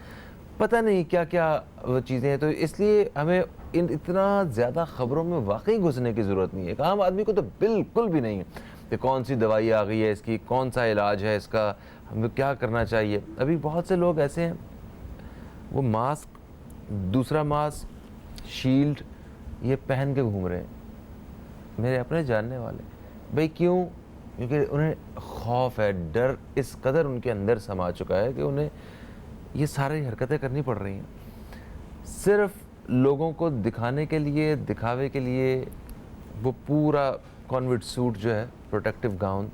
पता नहीं क्या क्या चीज़ें हैं। तो इसलिए हमें इतना ज़्यादा ख़बरों में वाकई घुसने की ज़रूरत नहीं है। आम आदमी को तो बिल्कुल भी नहीं है कि कौन सी दवाई आ गई है इसकी, कौन सा इलाज है इसका, हमें क्या करना चाहिए। अभी बहुत से लोग ऐसे हैं वो मास्क, दूसरा मास्क, शील्ड ये पहन के घूम रहे हैं, मेरे अपने जानने वाले। भाई क्यों? क्योंकि उन्हें खौफ है, डर इस कदर उनके अंदर समा चुका है कि उन्हें ये सारी हरकतें करनी पड़ रही हैं सिर्फ लोगों को दिखाने के लिए, दिखावे के लिए। वो पूरा कॉन्विड सूट जो है, प्रोटेक्टिव गाउन,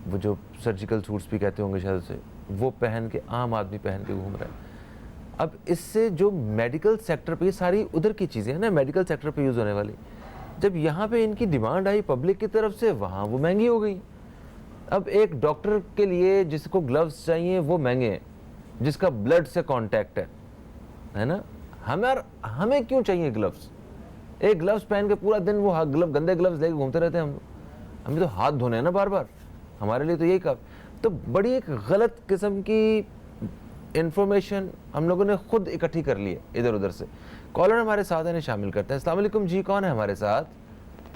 वो जो सर्जिकल सूट्स भी कहते होंगे शायद उसे, वो पहन के आम आदमी पहन के घूम रहा है। अब इससे जो मेडिकल सेक्टर पे, ये सारी उधर की चीज़ें हैं ना मेडिकल सेक्टर पे यूज़ होने वाली, जब यहाँ पे इनकी डिमांड आई पब्लिक की तरफ से, वहाँ वो महंगी हो गई। अब एक डॉक्टर के लिए जिसको ग्लव्स चाहिए वो महंगे हैं, जिसका ब्लड से कांटेक्ट है ना। हमें क्यों चाहिए ग्लव्स? एक ग्लव्स पहन के पूरा दिन वो गंदे ग्लव्स लेके घूमते रहते हैं हम। हमें तो हाथ धोने हैं ना बार बार, हमारे लिए तो यही काम। तो बड़ी एक गलत किस्म की इंफॉर्मेशन हम लोगों ने खुद इकट्ठी कर ली है इधर उधर से। कॉलर हमारे साथ है, शामिल करते हैं। अस्सलाम वालेकुम जी, कौन है हमारे साथ?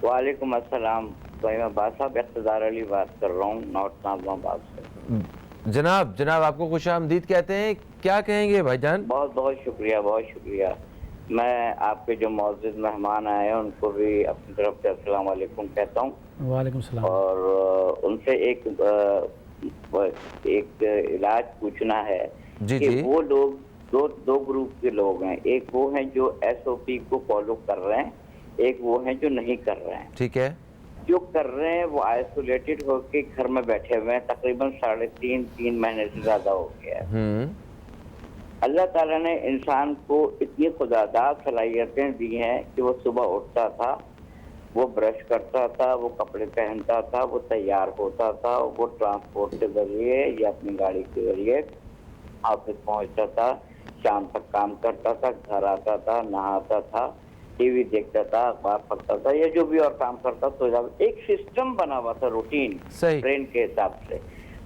वालेकुम अस्सलाम भाई, मैं बादशाह इक़्तिदार अली बात कर रहा हूँ नॉर्थ इस्लामाबाद से। जनाब आपको खुशामदीद कहते हैं, क्या कहेंगे भाईजान? बहुत बहुत शुक्रिया, बहुत शुक्रिया। मैं आपके जो मौजूद मेहमान आए हैं उनको भी अपनी तरफ से अस्सलाम वालेकुम कहता हूँ। वालेकुम सलाम। और उनसे एक इलाज पूछना है जी कि जी। वो लोग दो ग्रुप के लोग हैं, एक वो हैं जो SOP को फॉलो कर रहे हैं, एक वो हैं जो नहीं कर रहे हैं। ठीक है। जो कर रहे हैं वो आइसोलेटेड होके घर में बैठे हुए हैं, तकरीबन 3.5 महीने से ज्यादा हो गया है। अल्लाह ताला ने इंसान को इतनी खुदादार सलाहियतें दी हैं कि वो सुबह उठता था, वो ब्रश करता था, वो कपड़े पहनता था, वो तैयार होता था, वो ट्रांसपोर्ट के जरिए या अपनी गाड़ी के जरिए ऑफिस पहुंचता था, शाम तक काम करता था, घर आता था, नहाता था, टीवी देखता था, अखबार पढ़ता था, या जो भी और काम करता तो एक सिस्टम बना हुआ था, रूटीन ट्रेन के हिसाब से।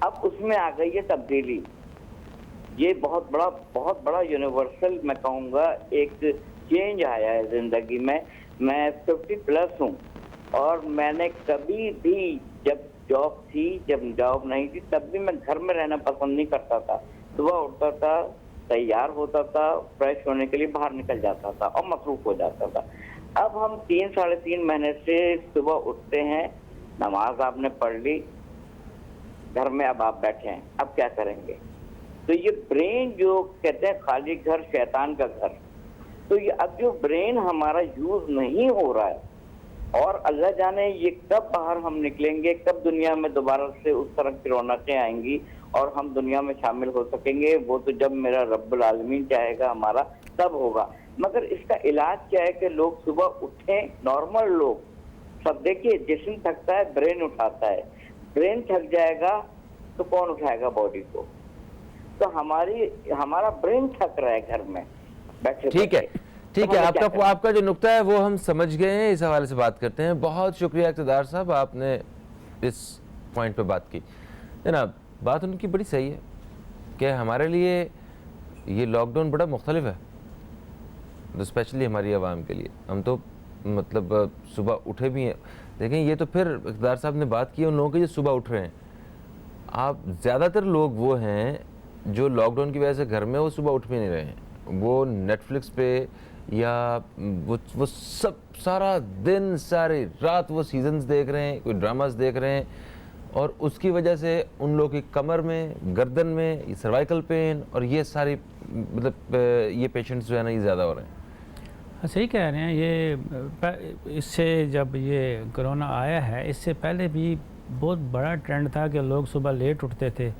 अब उसमें आ गई है तब्दीली। ये बहुत बड़ा यूनिवर्सल मैं कहूँगा एक चेंज आया है जिंदगी में। मैं 50+ हूँ और मैंने कभी भी जब जॉब थी, जब जॉब नहीं थी, तब भी मैं घर में रहना पसंद नहीं करता था। सुबह उठता था, तैयार होता था, फ्रेश होने के लिए बाहर निकल जाता था और मसरूफ हो जाता था। अब हम 3-3.5 महीने से सुबह उठते हैं, नमाज आपने पढ़ ली, घर में अब आप बैठे हैं, अब क्या करेंगे? तो ये ब्रेन जो कहते हैं खाली घर शैतान का घर, तो ये अब जो ब्रेन हमारा यूज नहीं हो रहा है, और अल्लाह जाने ये कब बाहर हम निकलेंगे, कब दुनिया में दोबारा से उस तरह की रौनकें आएंगी और हम दुनिया में शामिल हो सकेंगे, वो तो जब मेरा रब्बुल आलमीन चाहेगा हमारा तब होगा। मगर इसका इलाज क्या है कि लोग सुबह उठें, नॉर्मल लोग सब। देखिए, जिस्म थकता है, ब्रेन उठाता है। ब्रेन थक जाएगा तो कौन उठाएगा बॉडी को? तो हमारा ब्रेन थक रहा है घर में बैठे। ठीक है, ठीक है, आपका जो नुक्ता है वो हम समझ गए हैं। इस हवाले से बात करते हैं। बहुत शुक्रिया इक़्तिदार साहब, आपने इस पॉइंट पे बात की। जनाब, बात उनकी बड़ी सही है कि हमारे लिए ये लॉकडाउन बड़ा मुख्तलिफ है, तो स्पेशली हमारी आवाम के लिए। हम तो मतलब सुबह उठे भी हैं। देखें, ये तो फिर इक़्तिदार साहब ने बात की उन लोगों की जो सुबह उठ रहे हैं। आप ज़्यादातर लोग वो हैं जो लॉकडाउन की वजह से घर में, वो सुबह उठ भी नहीं रहे हैं। वो नेटफ्लिक्स पे या वो सब सारा दिन सारी रात वो सीजन्स देख रहे हैं, कोई ड्रामास देख रहे हैं, और उसकी वजह से उन लोगों की कमर में, गर्दन में ये सर्वाइकल पेन और ये सारी मतलब ये पेशेंट्स जो है ना, ये ज़्यादा हो रहे हैं। सही कह रहे हैं। ये इससे जब ये कोरोना आया है, इससे पहले भी बहुत बड़ा ट्रेंड था कि लोग सुबह लेट उठते थे।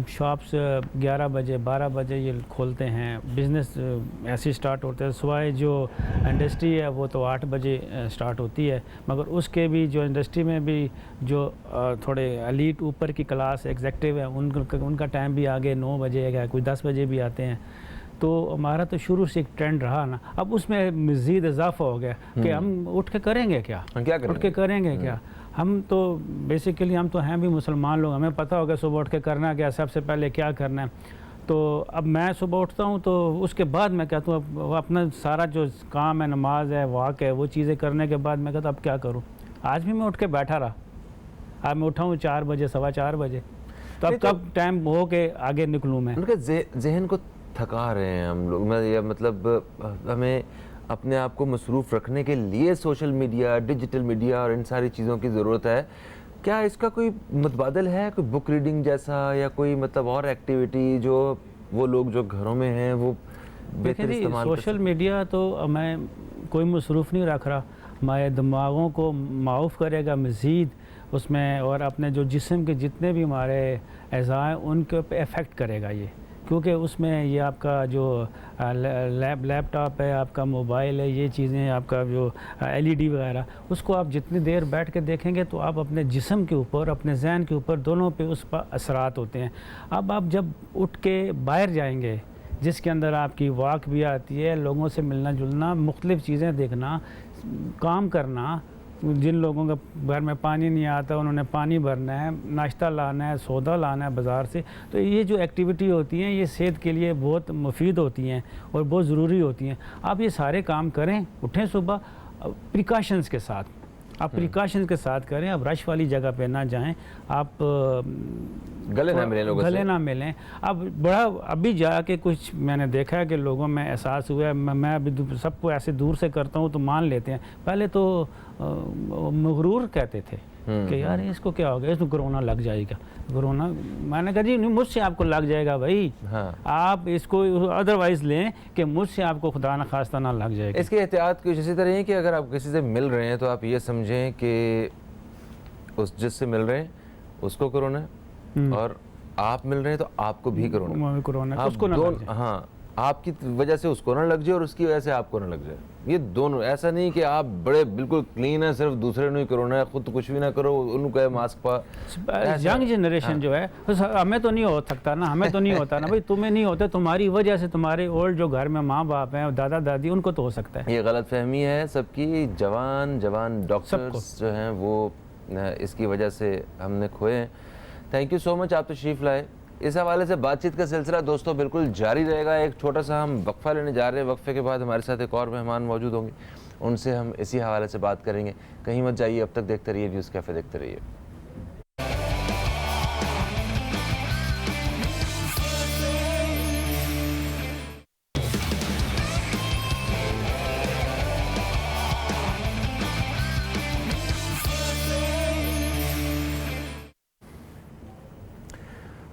शॉप्स 11 बजे 12 बजे ये खोलते हैं, बिज़नेस ऐसे स्टार्ट होते हैं। सुबह जो इंडस्ट्री है वो तो 8 बजे स्टार्ट होती है, मगर उसके भी जो इंडस्ट्री में भी जो थोड़े एलीट ऊपर की क्लास एग्जेक्टिव है, उनका टाइम भी आगे 9 बजे है, कोई 10 बजे भी आते हैं। तो हमारा तो शुरू से एक ट्रेंड रहा ना, अब उसमें मज़ीद इजाफा हो गया कि हम उठ के करेंगे क्या, उठ के करेंगे क्या। हम तो बेसिकली हम तो हैं भी मुसलमान लोग, हमें पता होगा सुबह उठ के करना क्या, सबसे पहले क्या करना है। तो अब मैं सुबह उठता हूँ तो उसके बाद मैं कहता हूँ अपना सारा जो काम है, नमाज है, वाक है, वो चीज़ें करने के बाद मैं कहता अब क्या करूँ। आज भी मैं उठ के बैठा रहा, आज मैं उठा हूँ 4 बजे 4:15 बजे, तो अब कब टाइम हो के आगे निकलूँ मैं। उनके जहन को थका रहे हैं हम लोग, मतलब हमें अपने आप को मसरूफ़ रखने के लिए सोशल मीडिया, डिजिटल मीडिया और इन सारी चीज़ों की ज़रूरत है। क्या इसका कोई मुतबादल है, कोई बुक रीडिंग जैसा या कोई मतलब और एक्टिविटी जो वो लोग जो घरों में हैं वो बेहतर इस्तेमाल? सोशल मीडिया तो मैं कोई मसरूफ़ नहीं रख रहा, हमारे दिमागों को माऊफ़ करेगा मज़ीद उसमें, और अपने जो जिस्म के जितने भी हमारे अज़ा हैं उनके ऊपर इफ़ेक्ट करेगा ये, क्योंकि उसमें ये आपका जो लैपटॉप है, आपका मोबाइल है, ये चीज़ें आपका जो LED वगैरह, उसको आप जितनी देर बैठ के देखेंगे तो आप अपने जिस्म के ऊपर, अपने जहन के ऊपर, दोनों पे उस पर असरात होते हैं। अब आप जब उठ के बाहर जाएंगे, जिसके अंदर आपकी वॉक भी आती है, लोगों से मिलना जुलना, मुख्तलिफ़ चीज़ें देखना, काम करना, जिन लोगों का घर में पानी नहीं आता उन्होंने पानी भरना है, नाश्ता लाना है, सौदा लाना है बाज़ार से। तो ये जो एक्टिविटी होती हैं ये सेहत के लिए बहुत मुफीद होती हैं और बहुत ज़रूरी होती हैं। आप ये सारे काम करें, उठें सुबह प्रिकॉशंस के साथ, आप प्रिकॉशंस के साथ करें। आप रश वाली जगह पे ना जाएं, आप गले ना मिलें लोगों से, गले ना मिलें। अब बड़ा अभी जाके कुछ मैंने देखा है कि लोगों में एहसास हुआ है, मैं अभी सबको ऐसे दूर से करता हूँ तो मान लेते हैं। पहले तो मगरूर कहते थे कि यार इसको क्या हो गया, इसको कोरोना लग जाएगा, कोरोना। मैंने कहा जी मुझसे आपको लग जाएगा भाई। हाँ। आप इसको अदरवाइज लें कि मुझसे आपको खुदा न खास्ता ना लग जाएगा। इसकी एहतियात कुछ इसी तरह है कि अगर आप किसी से मिल रहे हैं तो आप ये समझें कि उस जिससे मिल रहे हैं उसको कोरोना है और आप मिल रहे हैं तो आपको भी कोरोना है। उसको ना लग जाए। हाँ, आपकी वजह से उसको ना लग जाए और उसकी वजह से आपको ना लग जाए। ये दोनों, ऐसा नहीं कि आप बड़े बिल्कुल क्लीन है, सिर्फ दूसरे नहीं कोरोना है, खुद तो कुछ भी ना करो, उनको मास्क पा। यंग जनरेशन जो है हमें तो नहीं हो सकता ना, हमें तो नहीं होता ना भाई, तुम्हें नहीं होता, तुम्हारी वजह से तुम्हारे ओल्ड जो घर में माँ बाप हैं, दादा दादी, उनको तो हो सकता है। ये गलत फहमी है सबकी। जवान डॉक्टर्स जो हैं वो इसकी वजह से हमने खोए हैं। थैंक यू सो मच, आप तशरीफ़ लाए। इस हवाले से बातचीत का सिलसिला दोस्तों बिल्कुल जारी रहेगा। एक छोटा सा हम वक्फा लेने जा रहे हैं, वक्फे के बाद हमारे साथ एक और मेहमान मौजूद होंगे, उनसे हम इसी हवाले से बात करेंगे। कहीं मत जाइए, अब तक देखते रहिए न्यूज़ कैफ़े, देखते रहिए।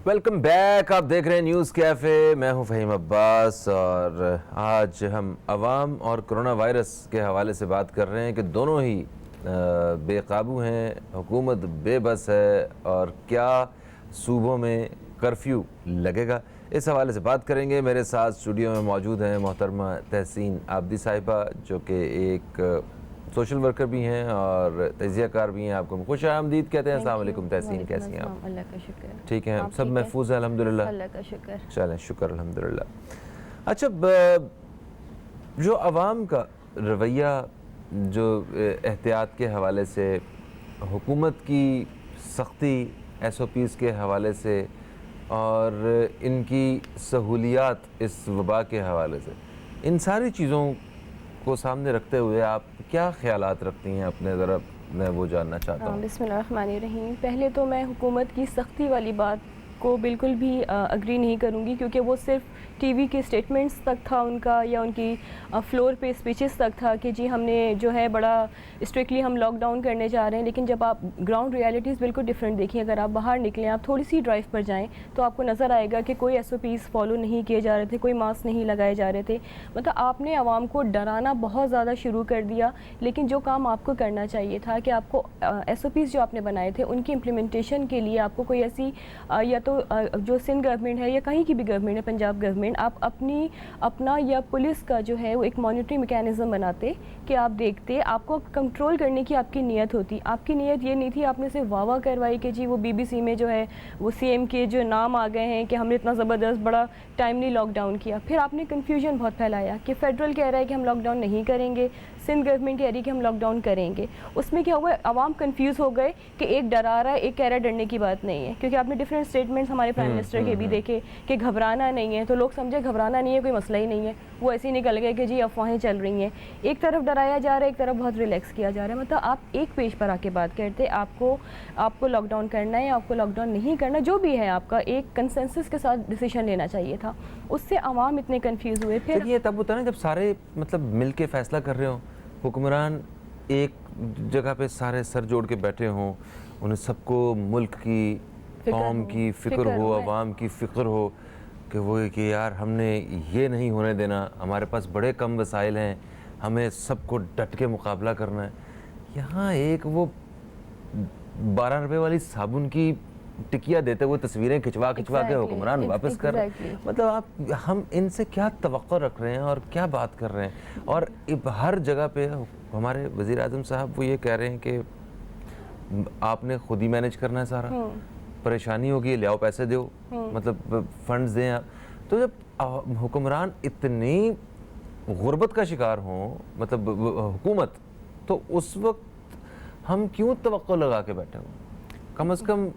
वेलकम बैक, आप देख रहे हैं न्यूज़ कैफ़े। मैं हूं फ़हीम अब्बास और आज हम अवाम और कोरोना वायरस के हवाले से बात कर रहे हैं कि दोनों ही बेकाबू हैं, हुकूमत बेबस है और क्या सूबों में कर्फ्यू लगेगा, इस हवाले से बात करेंगे। मेरे साथ स्टूडियो में मौजूद हैं मोहतरमा तहसीन आबदी साहिबा, जो कि एक सोशल वर्कर भी हैं और तजियाकार भी हैं। आपको खुश आमदीद कहते हैं। अस्सलाम वालेकुम तहसीन, कैसी हैं आप? अल्लाह का शुक्र। ठीक है, सब महफूज है अल्हम्दुलिल्लाह। अल्लाह का शुक्र। चलें, शुक्र अल्हम्दुलिल्लाह। अच्छा, जो अवाम का रवैया, जो एहतियात के हवाले से, हुकूमत की सख्ती SOPs के हवाले से और इनकी सहूलियात इस वबा के हवाले से, इन सारी चीज़ों को सामने रखते हुए आप क्या ख्यालात रखती हैं अपने? ज़रा मैं वो जानना चाहता हूँ। बिस्मिल्लाहिर्रहमानिर्रहीम। पहले तो मैं हुकूमत की सख्ती वाली बात को बिल्कुल भी अग्री नहीं करूँगी, क्योंकि वो सिर्फ टीवी के स्टेटमेंट्स तक था उनका, या उनकी फ्लोर पे स्पीचेस तक था कि जी हमने जो है बड़ा स्ट्रिक्टली हम लॉकडाउन करने जा रहे हैं। लेकिन जब आप ग्राउंड रियलिटीज़ बिल्कुल डिफरेंट देखिए, अगर आप बाहर निकलें, आप थोड़ी सी ड्राइव पर जाएं तो आपको नज़र आएगा कि कोई SOPs फॉलो नहीं किए जा रहे थे, कोई मास्क नहीं लगाए जा रहे थे। मतलब आपने आवाम को डराना बहुत ज़्यादा शुरू कर दिया। लेकिन जो काम आपको करना चाहिए था कि आपको SOPs जो आपने बनाए थे उनकी इम्प्लीमेंटेशन के लिए आपको कोई ऐसी या तो जो सिंध गवर्नमेंट है या कहीं की भी गवर्नमेंट है, पंजाब गवर्नमेंट, आप अपना या पुलिस का जो है वो एक मॉनिटरिंग मैकेनिज़्म बनाते कि आप देखते, आपको कंट्रोल करने की आपकी नीयत होती। आपकी नीयत ये नहीं थी आपने सिर्फ वाह करवाई कि जी वो BBC में जो है वो CM के जो नाम आ गए हैं कि हमने इतना ज़बरदस्त बड़ा टाइमली लॉकडाउन किया। फिर आपने कन्फ्यूजन बहुत फैलाया कि फेडरल कह रहा है कि हम लॉकडाउन नहीं करेंगे, सिंध गवर्नमेंट कह रही है कि हम लॉकडाउन करेंगे। उसमें क्या हुआ, आवाम कंफ्यूज हो गए कि एक डरा रहा है, एक कह रहा है डरने की बात नहीं है। क्योंकि आपने डिफरेंट स्टेटमेंट्स हमारे प्राइम मिनिस्टर के भी देखे कि घबराना नहीं है, तो लोग समझे घबराना नहीं है, कोई मसला ही नहीं है। वो ऐसे ही निकल गए कि जी अफवाहें चल रही हैं। एक तरफ डराया जा रहा है, एक तरफ बहुत रिलैक्स किया जा रहा है। मतलब आप एक पेज पर आके बात करते, आपको लॉकडाउन करना है, आपको लॉकडाउन नहीं करना, जो भी है आपका एक कंसेंसस के साथ डिसीजन लेना चाहिए था। उससे आवाम इतने कंफ्यूज हुए। फिर ये तब होता है ना जब सारे मतलब मिल के फैसला कर रहे हो, हुक्मरान एक जगह पे सारे सर जोड़ के बैठे हों, उन्हें सबको मुल्क की, कौम की फ़िक्र हो, आवाम की फ़िक्र हो कि वो कि यार हमने ये नहीं होने देना, हमारे पास बड़े कम वसाइल हैं, हमें सबको डट के मुकाबला करना है। यहाँ एक वो 12 रुपए वाली साबुन की टिकिया देते हुए तस्वीरें खिंचवा के हुक्मरान वापस कर रहे हैं। मतलब हम इनसे क्या तवक्को रख रहे हैं और क्या बात कर रहे हैं? और हर जगह पे हमारे वज़ीर आज़म साहब वो ये कह रहे हैं कि आपने खुद ही मैनेज करना है सारा, परेशानी होगी ले आओ पैसे दो, मतलब फंड्स दें आप। तो जब हुक्मरान इतनी गुर्बत का शिकार हों, मतलब हुकूमत, तो उस वक्त हम क्यों तवक्को लगा के बैठे हुए? कम से कम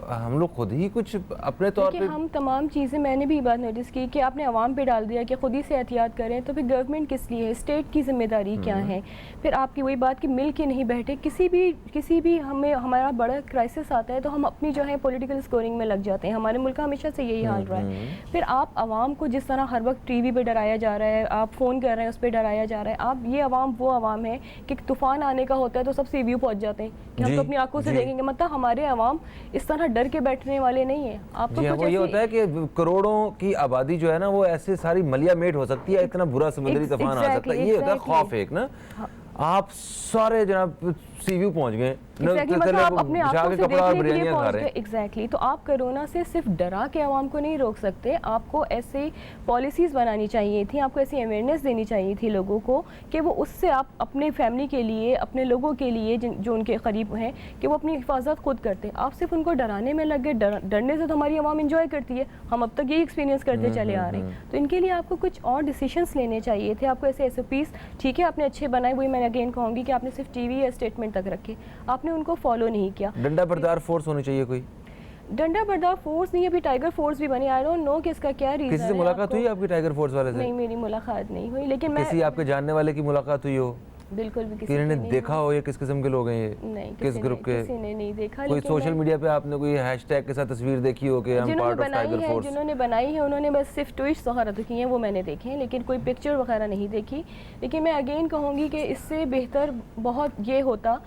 हम लोग खुद ही कुछ अपने तौर पे हम तमाम चीज़ें, मैंने भी बात नोटिस की कि आपने आवाम पे डाल दिया कि खुद ही से एहतियात करें, तो फिर गवर्नमेंट किस लिए है, स्टेट की जिम्मेदारी क्या है? फिर आपकी वही बात कि मिल के नहीं बैठे, किसी भी हमें हमारा बड़ा क्राइसिस आता है तो हम अपनी जो है पॉलिटिकल स्कोरिंग में लग जाते हैं। हमारे मुल्क का हमेशा से यही हाल रहा है। फिर आप आवाम को जिस तरह हर वक्त टीवी पे डराया जा रहा है, आप फ़ोन कर रहे हैं उस पर डराया जा रहा है, आप ये आवाम वो आवाम है कि तूफ़ान आने का होता है तो सब सी व्यू पहुँच जाते हैं कि हम तो अपनी आंखों से देखेंगे। मतलब हमारे आवाम इस तरह डर के बैठने वाले नहीं है। आपको जी हाँ, वो ये होता है कि करोड़ों की आबादी जो है ना वो ऐसे सारी मलिया मेट हो सकती है, इतना बुरा समुद्री तूफान आ सकता है, ये होता है खौफ एक ना। आप सारे जनाब सी व्यू पहुंच गए, मतलब आप अपने आंखों से देखने के लिए पहुंच गए। एग्जैक्टली। तो आप कोरोना से सिर्फ डरा के आवाम को नहीं रोक सकते, आपको ऐसे पॉलिसीज़ बनानी चाहिए थी, आपको ऐसी अवेयरनेस देनी चाहिए थी लोगों को कि वो उससे आप अपने फैमिली के लिए, अपने लोगों के लिए जो उनके करीब हैं, कि वो अपनी हिफाजत खुद करते। आप सिर्फ उनको डराने में लग गए। डरने से तो हमारी आवाम इंजॉय करती है, हम अब तक यही एक्सपीरियंस करते चले आ रहे हैं। तो इनके लिए आपको कुछ और डिसीजंस लेने चाहिए थे। आपको ऐसे SOPs ठीक है आपने अच्छे बनाए, वही मैं अगेन कहूँगी कि आपने सिर्फ टीवी या स्टेटमेंट तक रखे, आपने उनको फॉलो नहीं किया। डंडा बरदार फोर्स होनी चाहिए कोई, डंडा बरदार फोर्स नहीं, अभी टाइगर फोर्स भी बनी। आई डोंट नो कि इसका क्या रीजन है। किसी से मुलाकात हुई आपकी टाइगर फोर्स वाले से? नहीं, मेरी मुलाकात नहीं हुई, लेकिन किसी आपके जानने वाले की मुलाकात हुई हो? बिल्कुल भी किसी ने देखा हो? ये किस किस्म के लोग हैं ये? नहीं, किस ग्रुप के? किसी ने नहीं देखा। कोई सोशल मीडिया पे आपने कोई हैशटैग के साथ तस्वीर देखी हो कि हम पार्ट ऑफ टाइगर फोर्स? जिन्होंने बनाई है उन्होंने बस सिर्फ ट्वीट्स वगैरह तो किए हैं, वो मैंने देखे हैं, लेकिन कोई पिक्चर वगैरह नहीं देखी। लेकिन मैं अगेन कहूँगी कि इससे बेहतर बहुत ये होता,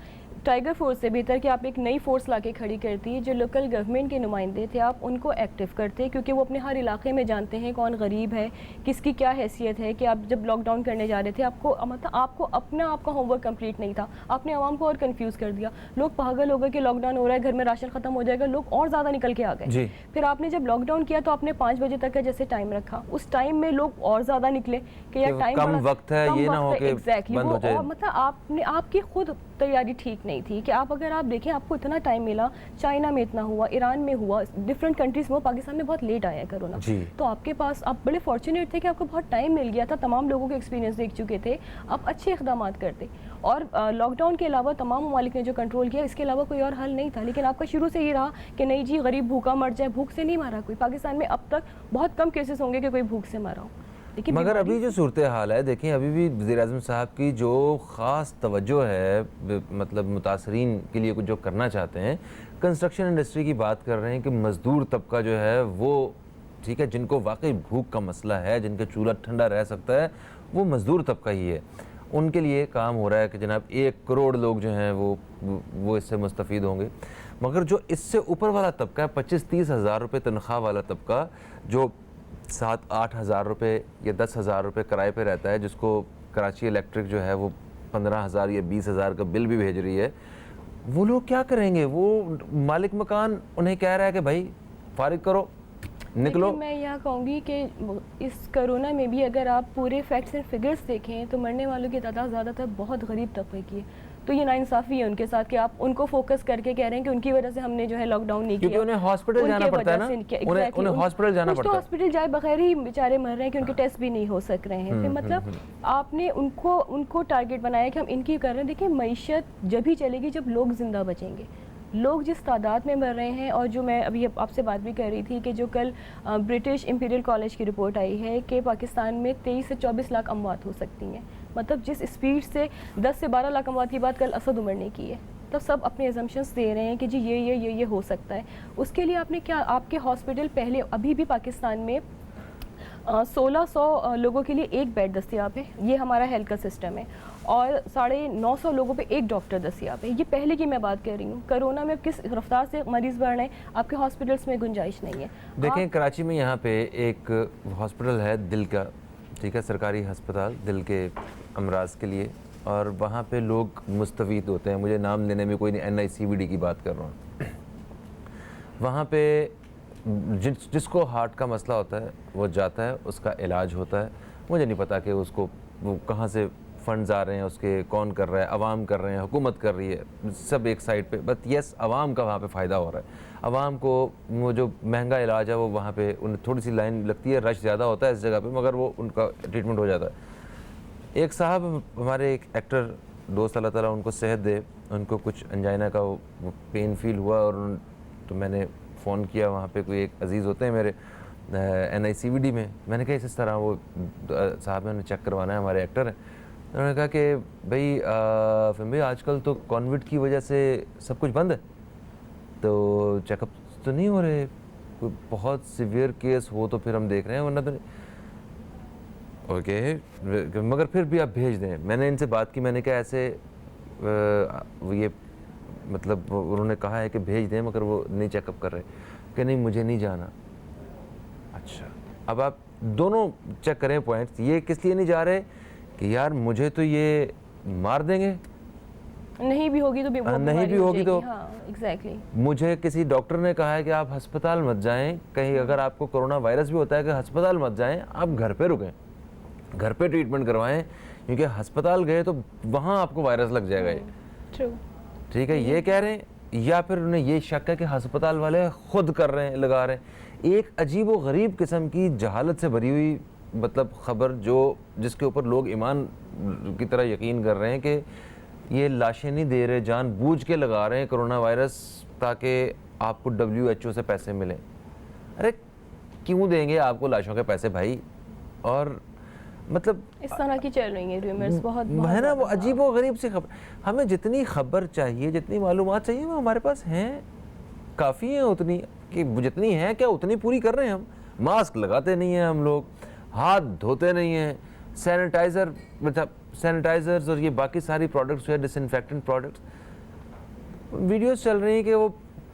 टाइगर फोर्स से बेहतर कि आप एक नई फोर्स लाके खड़ी करती है। जो लोकल गवर्नमेंट के नुमाइंदे थे आप उनको एक्टिव करते, क्योंकि वो अपने हर इलाके में जानते हैं कौन गरीब है, किसकी क्या हैसियत है। कि आप जब लॉकडाउन करने जा रहे थे, आपको अपना आपका होमवर्क कंप्लीट नहीं था, आपने आवाम को और कंफ्यूज कर दिया। लोग पागल हो गए कि लॉकडाउन हो रहा है, घर में राशन खत्म हो जाएगा, लोग और ज़्यादा निकल के आ गए। फिर आपने जब लॉकडाउन किया तो आपने 5 बजे तक का जैसे टाइम रखा, उस टाइम में लोग और ज़्यादा निकले कि यार टाइम कम वक्त है, ये ना हो कि बंद हो जाए। मतलब आपकी खुद तैयारी ठीक नहीं थी। कि आप अगर आप देखें, आपको इतना टाइम मिला, चाइना में इतना हुआ, ईरान में हुआ, डिफरेंट कंट्रीज में, पाकिस्तान में बहुत लेट आया कोरोना। तो आपके पास, आप बड़े फॉर्चुनेट थे कि आपको बहुत टाइम मिल गया था, तमाम लोगों के एक्सपीरियंस देख चुके थे, आप अच्छे इक़दाम करते। और लॉकडाउन के अलावा तमाम ममालिक ने जो कंट्रोल किया, इसके अलावा कोई और हल नहीं था। लेकिन आपका शुरू से ये रहा कि नहीं जी गरीब भूखा मर जाए। भूख से नहीं मारा कोई, पाकिस्तान में अब तक बहुत कम केसेस होंगे कि कोई भूख से मारा हो। मगर अभी जो सूरत हाल है, देखें अभी भी वज़ीर-ए-आज़म साहब की जो ख़ास तवज्जो है, मतलब मुतासरीन के लिए कुछ जो करना चाहते हैं, कंस्ट्रक्शन इंडस्ट्री की बात कर रहे हैं कि मज़दूर तबका जो है वो ठीक है, जिनको वाकई भूख का मसला है, जिनका चूल्हा ठंडा रह सकता है, वो मज़दूर तबका ही है। उनके लिए काम हो रहा है कि जनाब 1 करोड़ लोग जो हैं वो इससे मुस्तफ़ीद होंगे। मगर जो इससे ऊपर वाला तबका है, 25-30 हज़ार रुपये तनख्वाह वाला तबका, जो 7-8 हज़ार रुपये या 10 हज़ार रुपये किराए पे रहता है, जिसको कराची इलेक्ट्रिक जो है वो 15,000 या 20,000 का बिल भी भेज रही है, वो लोग क्या करेंगे? वो मालिक मकान उन्हें कह रहा है कि भाई फारिग करो, निकलो। मैं यहाँ कहूँगी कि इस कोरोना में भी अगर आप पूरे फैक्ट्स एंड फिगर्स देखें तो मरने वालों की तादाद ज़्यादातर बहुत गरीब तबके की है। तो ये नाइंसाफ़ी है उनके साथ कि आप उनको फोकस करके कह रहे हैं कि उनकी वजह से हमने जो है लॉकडाउन नहीं किया, क्योंकि उन्हें हॉस्पिटल जाना पड़ता है ना, उन्हें हॉस्पिटल जाना पड़ता है। हॉस्पिटल जाए बगैर ही बेचारे मर रहे हैं कि उनके टेस्ट भी नहीं हो सक रहे हैं। फिर मतलब आपने उनको टारगेट बनाया कि हम इनकी कर रहे हैं। देखिए, मईशत जब ही चलेगी जब लोग जिंदा बचेंगे। लोग जिस तादाद में मर रहे हैं, और जो मैं अभी आपसे बात भी कर रही थी कि जो कल ब्रिटिश इंपीरियल कॉलेज की रिपोर्ट आई है कि पाकिस्तान में 23 से 24 लाख अमवात हो सकती हैं। मतलब जिस स्पीड से 10 से 12 लाख अमवात की बात कल असद उमर ने की है, तो सब अपने एजम्पशंस दे रहे हैं कि जी ये हो सकता है। उसके लिए आपने क्या, आपके हॉस्पिटल पहले अभी भी पाकिस्तान में 1600 लोगों के लिए एक बेड दस्तियाब है, ये हमारा हेल्थ का सिस्टम है, और 950 लोगों पे एक डॉक्टर दस्तियाब है। ये पहले की मैं बात कर रही हूँ। कोरोना में किस रफ्तार से मरीज़ बढ़ रहे हैं, आपके हॉस्पिटल्स में गुंजाइश नहीं है। देखें, कराची में यहाँ पे एक हॉस्पिटल है दिल का, ठीक है, सरकारी अस्पताल दिल के अमराज के लिए, और वहाँ पे लोग मुस्तफ़ीद होते हैं। मुझे नाम लेने में कोई नहीं, NICVD की बात कर रहा हूँ। वहाँ पे जिसको हार्ट का मसला होता है वो जाता है, उसका इलाज होता है। मुझे नहीं पता कि उसको वो कहाँ से फंड्स आ रहे हैं, उसके कौन कर रहा है, अवाम कर रहे हैं, हुकूमत कर रही है, सब एक साइड पे। बट यस, अवाम का वहाँ पे फ़ायदा हो रहा है। अवाम को वो जो महंगा इलाज है वो वहाँ पे उन्हें थोड़ी सी लाइन लगती है, रश ज़्यादा होता है इस जगह पे, मगर वो उनका ट्रीटमेंट हो जाता है। एक साहब हमारे एक एक्टर दोस्त अल्लाह ताला उनको सेहत दे, उनको कुछ अंजाइना का वो पेन फील हुआ और तो मैंने फ़ोन किया, वहाँ पे कोई एक अजीज़ होते हैं मेरे NICVD में, मैंने कहा इस तरह वो साहब ने चेक करवाना है, हमारे एक्टर हैं। उन्होंने कहा कि भाई फिल्म भाई आजकल तो कोविड की वजह से सब कुछ बंद है, तो चेकअप तो नहीं हो रहे, कोई बहुत सीवियर केस हो तो फिर हम देख रहे हैं, वरना तो नहीं। ओके, मगर फिर भी आप भेज दें। मैंने इनसे बात की, मैंने कहा ऐसे ये मतलब उन्होंने कहा है कि भेज दें, मगर वो नहीं चेकअप कर रहे कि नहीं मुझे नहीं जाना। अच्छा, अब आप दोनों चेक करें पॉइंट्स, ये किस लिए नहीं जा रहे कि यार मुझे तो ये मार देंगे, नहीं भी होगी तो भी वो नहीं भी होगी तो एग्जैक्टली। मुझे किसी डॉक्टर ने कहा है कि आप अस्पताल मत जाएं, कहीं अगर आपको कोरोना वायरस भी होता है कि अस्पताल मत जाएं, आप घर पे रुकें, घर पे ट्रीटमेंट करवाएं, क्योंकि अस्पताल गए तो वहाँ आपको वायरस लग जाएगा ये। ट्रू, ठीक है, ये कह रहे हैं, या फिर उन्हें ये शक है कि अस्पताल वाले खुद कर रहे हैं, लगा रहे हैं। एक अजीब व गरीब किस्म की जहालत से भरी हुई मतलब ख़बर जो जिसके ऊपर लोग ईमान की तरह यकीन कर रहे हैं कि ये लाशें नहीं दे रहे, जानबूझ के लगा रहे हैं कोरोना वायरस ताकि आपको WHO से पैसे मिलें। अरे क्यों देंगे आपको लाशों के पैसे भाई? और मतलब इस तरह की चल रही है रूमर्स, बहुत है ना, वो अजीब व गरीब सी खबर। हमें जितनी खबर चाहिए, जितनी मालूमात चाहिए वो हमारे पास हैं, काफ़ी है उतनी कि जितनी है क्या उतनी पूरी कर रहे हैं हम। मास्क लगाते नहीं हैं हम लोग, हाथ धोते नहीं हैं, सैनिटाइज़र मतलब सैनिटाइज़र्स और ये बाकी सारी प्रोडक्ट्स है, डिसइंफेक्टेंट प्रोडक्ट्स। वीडियोस चल रही हैं कि वो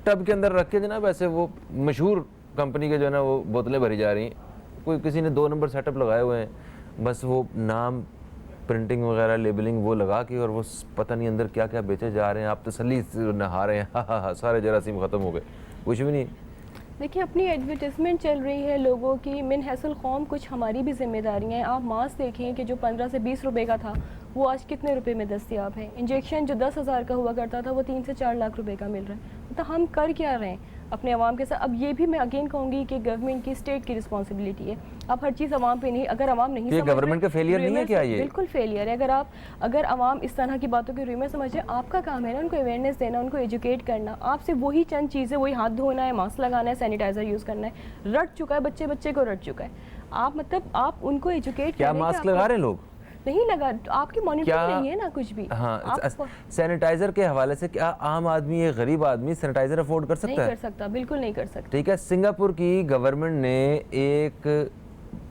टब के अंदर रख के जनाब ऐसे वो मशहूर कंपनी के जो है ना वो बोतलें भरी जा रही हैं, कोई किसी ने 2 नंबर सेटअप लगाए हुए हैं, बस वो नाम प्रिंटिंग वगैरह लेबलिंग वो लगा के और वो पता नहीं अंदर क्या क्या बेचे जा रहे हैं। आप तसल्ली से नहा रहे हैं, हा सारे जरासीम ख़त्म हो गए, कुछ भी नहीं। देखिए अपनी एडवर्टीजमेंट चल रही है लोगों की, मिन हैसल कौम कुछ हमारी भी जिम्मेदारियां हैं। आप मास्क देखें कि जो 15 से 20 रुपए का था वो आज कितने रुपए में दस्तियाब है। इंजेक्शन जो 10,000 का हुआ करता था वो 3 से 4 लाख रुपए का मिल रहा है। मतलब हम कर क्या रहे हैं अपने अवाम के साथ? अब ये भी मैं अगेन कहूँगी कि गवर्नमेंट की, स्टेट की रिस्पॉन्सिबिलिटी है। अब हर चीज़ अवाम पे नहीं, अगर अवाम नहीं ये गवर्नमेंट का फेलियर नहीं है क्या? ये बिल्कुल फेलियर है। अगर अवाम इस तरह की बातों की रूमर समझे, आपका काम है ना उनको अवेयरनेस देना, उनको एजुकेट करना। आपसे वही चंद चीज़ें, वही हाथ धोना है, मास्क लगाना है, सैनिटाइजर यूज़ करना है, रट चुका है, बच्चे को रट चुका है। आप मतलब आप उनको एजुकेट क्या मास्क लगा रहे हैं लोग? नहीं लगा, आपकी मॉनिटरिंग नहीं है ना कुछ भी। हाँ, सैनिटाइजर के हवाले से क्या आम आदमी, एक गरीब आदमी सैनिटाइजर अफोर्ड कर सकता है? नहीं कर सकता, बिल्कुल नहीं कर सकता। ठीक है, सिंगापुर की गवर्नमेंट ने एक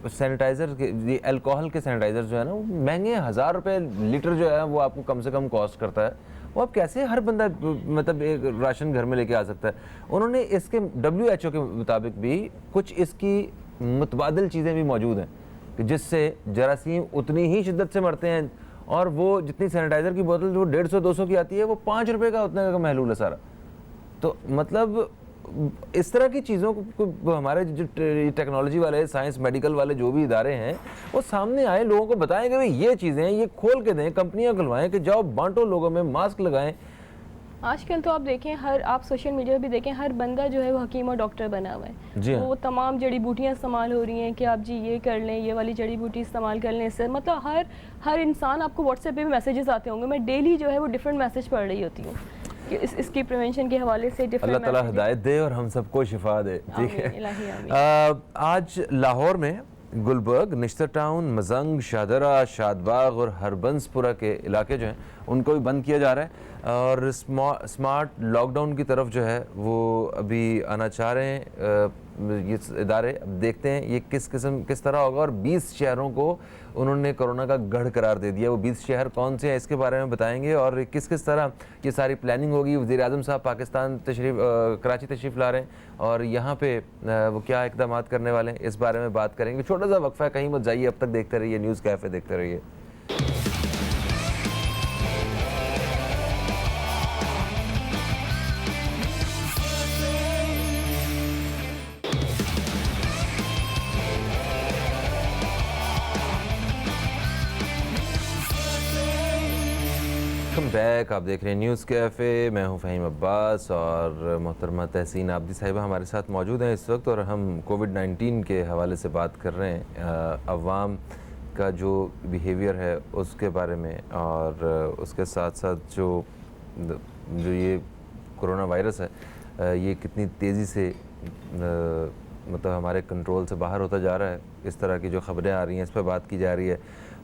सैनिटाइजर के, अल्कोहल के सैनिटाइजर जो है ना वो महंगे 1000 रुपये लीटर जो है वो आपको कम से कम कॉस्ट करता है। वो अब कैसे हर बंदा मतलब एक राशन घर में लेके आ सकता है? उन्होंने इसके WHO के मुताबिक भी कुछ इसकी मुतबादिल चीज़ें भी मौजूद हैं कि जिससे जरासीम उतनी ही शिद्दत से मरते हैं, और वो जितनी सैनिटाइज़र की बोतल जो 150-200 की आती है वो 5 रुपये का उतना का महलूल है सारा। तो मतलब इस तरह की चीज़ों को हमारे जो टेक्नोलॉजी वाले, साइंस, मेडिकल वाले जो भी इदारे हैं वो सामने आए, लोगों को बताएं कि भाई ये चीज़ें हैं, ये खोल के दें, कंपनियां खुलवाएं कि जाओ बांटो, लोगों में मास्क लगाएं। आजकल तो आप देखें, आप सोशल मीडिया पे भी देखें, हर बंदा जो है वो हकीम और डॉक्टर बना हुआ है। जी वो तमाम जड़ी बूटियाँ इस्तेमाल हो रही हैं कि आप जी ये कर लें, ये वाली जड़ी बूटी इस्तेमाल कर लें। इससे मतलब हर इंसान, आपको व्हाट्सएप पे भी मैसेजेस आते होंगे, मैं डेली जो है वो डिफरेंट मैसेज पढ़ रही होती हूँ कि इसकी प्रिवेंशन के हवाले से डिफरेंट। अल्लाह ताला हिदायत दे और हम सबको शिफा दे। ठीक है, आज लाहौर में गुलबर्ग, निश्तर टाउन, मजंग, शादरा, शादबाग और हरबंसपुरा के इलाके जो हैं उनको भी बंद किया जा रहा है, और स्मार्ट लॉकडाउन की तरफ जो है वो अभी आना चाह रहे हैं ये इदारे। अब देखते हैं ये किस तरह होगा। और 20 शहरों को उन्होंने कोरोना का गढ़ करार दे दिया। वो 20 शहर कौन से हैं इसके बारे में बताएंगे और किस तरह ये सारी प्लानिंग होगी। वज़ीर आज़म साहब पाकिस्तान कराची तशरीफ़ ला रहे हैं और यहाँ पे वो क्या इक़दामात करने वाले हैं इस बारे में बात करेंगे। छोटा सा वक्फा है, कहीं मत जाइए, अब तक देखते रहिए न्यूज़ कैफ़े, देखते रहिए। वेलकम बैक, आप देख रहे हैं न्यूज़ कैफ़े। मैं हूं फ़हीम अब्बास और मोहतरमा तहसीन आबदी साहिबा हमारे साथ मौजूद हैं इस वक्त, और हम कोविड-19 के हवाले से बात कर रहे हैं। अवाम का जो बिहेवियर है उसके बारे में, और उसके साथ साथ जो ये कोरोना वायरस है ये कितनी तेज़ी से मतलब हमारे कंट्रोल से बाहर होता जा रहा है, इस तरह की जो ख़बरें आ रही हैं इस पर बात की जा रही है।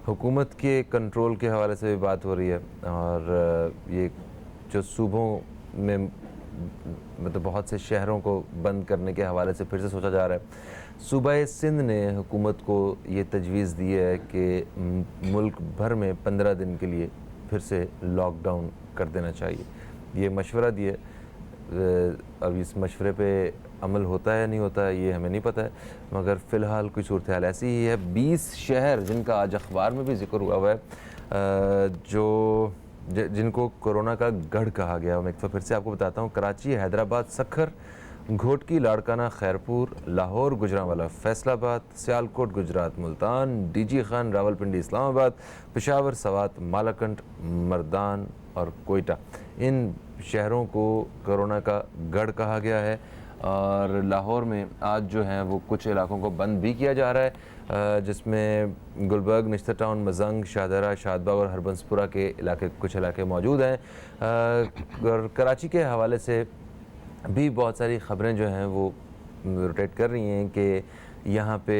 हुकूमत के कंट्रोल के हवाले से भी बात हो रही है, और ये जो सूबों में मतलब बहुत से शहरों को बंद करने के हवाले से फिर से सोचा जा रहा है। सूबा सिंध ने हुकूमत को ये तजवीज़ दी है कि मुल्क भर में 15 दिन के लिए फिर से लॉकडाउन कर देना चाहिए। ये मशवरा दिए, अब इस मशवरे पे अमल होता है या नहीं होता है ये हमें नहीं पता है, मगर फ़िलहाल कुछ सूरत हाल ऐसी ही है। 20 शहर जिनका आज अखबार में भी जिक्र हुआ है जिनको कोरोना का गढ़ कहा गया। मैं एक बार फिर से आपको बताता हूँ, कराची, हैदराबाद, सखर, घोटकी, लाड़काना, खैरपुर, लाहौर, गुजरांवाला, फैसलाबाद, सियालकोट गुजरात, मुल्तान, डीजी खान, रावलपिंडी इस्लामाबाद, पेशावर, सवात, मालाकंड, मर्दान और कोयटा, इन शहरों को कोरोना का गढ़ कहा गया है। और लाहौर में आज जो है वो कुछ इलाकों को बंद भी किया जा रहा है, जिसमें गुलबर्ग, निश्तर टाउन, मजंग, शाहदरा, शादबाग और हरबंसपुरा के कुछ इलाके मौजूद हैं। और कराची के हवाले से भी बहुत सारी ख़बरें जो हैं वो रोटेट कर रही हैं कि यहाँ पे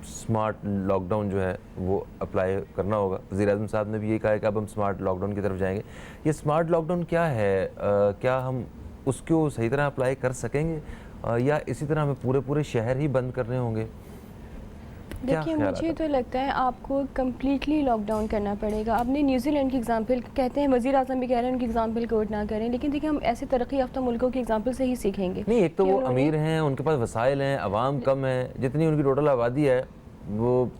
स्मार्ट लॉकडाउन जो है वो अप्लाई करना होगा। वज़ीर-ए-आज़म साहब ने भी ये कहा है कि अब हम स्मार्ट लॉकडाउन की तरफ जाएंगे। ये स्मार्ट लॉकडाउन क्या है, क्या हम उसको सही तरह अप्लाई कर सकेंगे, या इसी तरह हमें पूरे शहर ही बंद करने होंगे? देखिए, मुझे तो लगता है आपको कम्प्लीटली लॉकडाउन करना पड़ेगा। आपने न्यूजीलैंड की एग्जांपल कहते हैं, वज़ीर आज़म भी कह रहे हैं उनकी एग्जांपल कोट ना करें, लेकिन देखिए हम ऐसे तरक्की याफ्ता मुल्कों की एग्जांपल से ही सीखेंगे। नहीं, एक तो वो अमीर हैं, उनके पास वसाइल हैं, आवाम कम है, जितनी उनकी टोटल आबादी है वो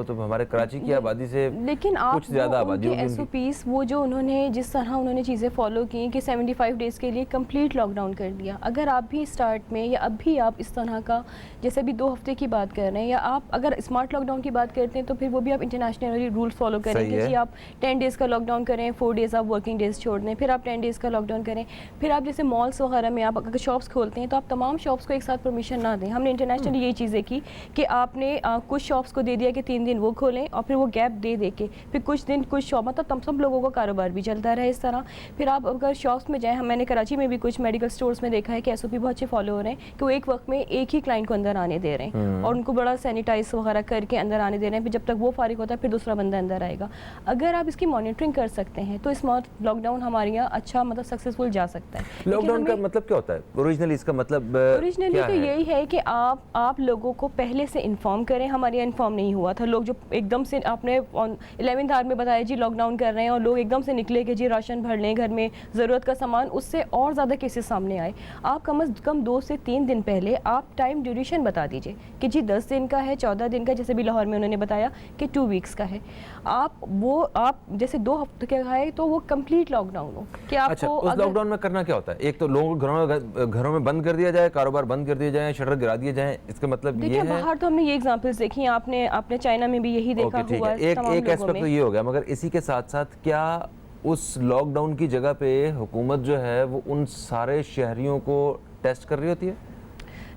तो हमारे कराची की आबादी से लेकिन आप कुछ ज़्यादा आबादी होगी। SOPs वो जो उन्होंने जिस तरह उन्होंने चीज़ें फॉलो की कि 75 डेज़ के लिए कंप्लीट लॉकडाउन कर दिया। अगर आप भी स्टार्ट में या अब भी आप इस तरह का जैसे अभी 2 हफ्ते की बात कर रहे हैं, या आप अगर स्मार्ट लॉकडाउन की बात करते हैं तो फिर वो भी आप इंटरनेशनल रूल्स फॉलो करें कि जी आप 10 डेज़ का लॉकडाउन करें, 4 डेज़ आप वर्किंग डेज़ छोड़ दें, फिर आप 10 डेज़ का लॉकडाउन करें। फिर आप जैसे मॉल्स वगैरह में आप अगर शॉप्स खोलते हैं तो आप तमाम शॉप्स को एक साथ परमिशन ना दें। हमने इंटरनेशनली ये चीज़ें की कि आपने कुछ शॉप्स को दे दिया कि 3 दिन वो खोलें और फिर वो गैप दे के फिर कुछ दिन कुछ शॉप, मतलब सब लोगों का कारोबार भी चलता रहे इस तरह। फिर आप अगर शॉप्स में जाएं, मैंने कराची में भी कुछ मेडिकल स्टोर्स में देखा है कि SOP बहुत अच्छे फॉलो हो रहे हैं कि वो एक वक्त में एक ही क्लाइंट को अंदर आने दे रहे हैं और उनको बड़ा सैनिटाइज वगैरह करके अंदर आने दे रहे हैं। फिर जब तक वो फारिग होता है फिर दूसरा बंदा अंदर आएगा। अगर आप इसकी मॉनिटरिंग कर सकते हैं तो स्मार्ट लॉकडाउन हमारे यहाँ अच्छा मतलब सक्सेसफुल जा सकता है। लॉकडाउन का मतलब क्या होता है ओरिजिनली? इसका मतलब ओरिजिनली तो यही है कि आप लोगों को पहले से इन्फॉर्म करें। हमारे यहाँ इन्फॉर्म नहीं हुआ था, लोग जो एकदम से आपने 11th आवर में बताया जी लॉकडाउन कर रहे हैं और लोग एकदम से निकले कि जी राशन भर लें, घर में ज़रूरत का सामान, उससे और ज़्यादा केसेस सामने आए। आप कम अज़ कम 2 से 3 दिन पहले आप टाइम ड्यूरेशन बता दीजिए कि जी 10 दिन का है, 14 दिन का, जैसे भी लाहौर में उन्होंने बताया कि 2 वीक्स का है। आप जैसे 2 हफ्ते का है तो वो कंप्लीट लॉकडाउन हो कि आपको। अच्छा, उस लॉकडाउन में करना क्या होता है? एक तो लोगों को घरों में बंद कर दिया जाए, कारोबार बंद कर दिया जाए, शटर गिरा दिए जाए, इसका मतलब ये है? बाहर तो हमने ये एग्जांपल्स देखी, आपने चाइना में भी यही देखा हुआ है। एक एस्पेक्ट तो ये हो गया, मगर इसी के साथ साथ क्या उस लॉकडाउन की जगह पे हुकूमत जो है वो उन सारे शहरियों को टेस्ट कर रही होती है?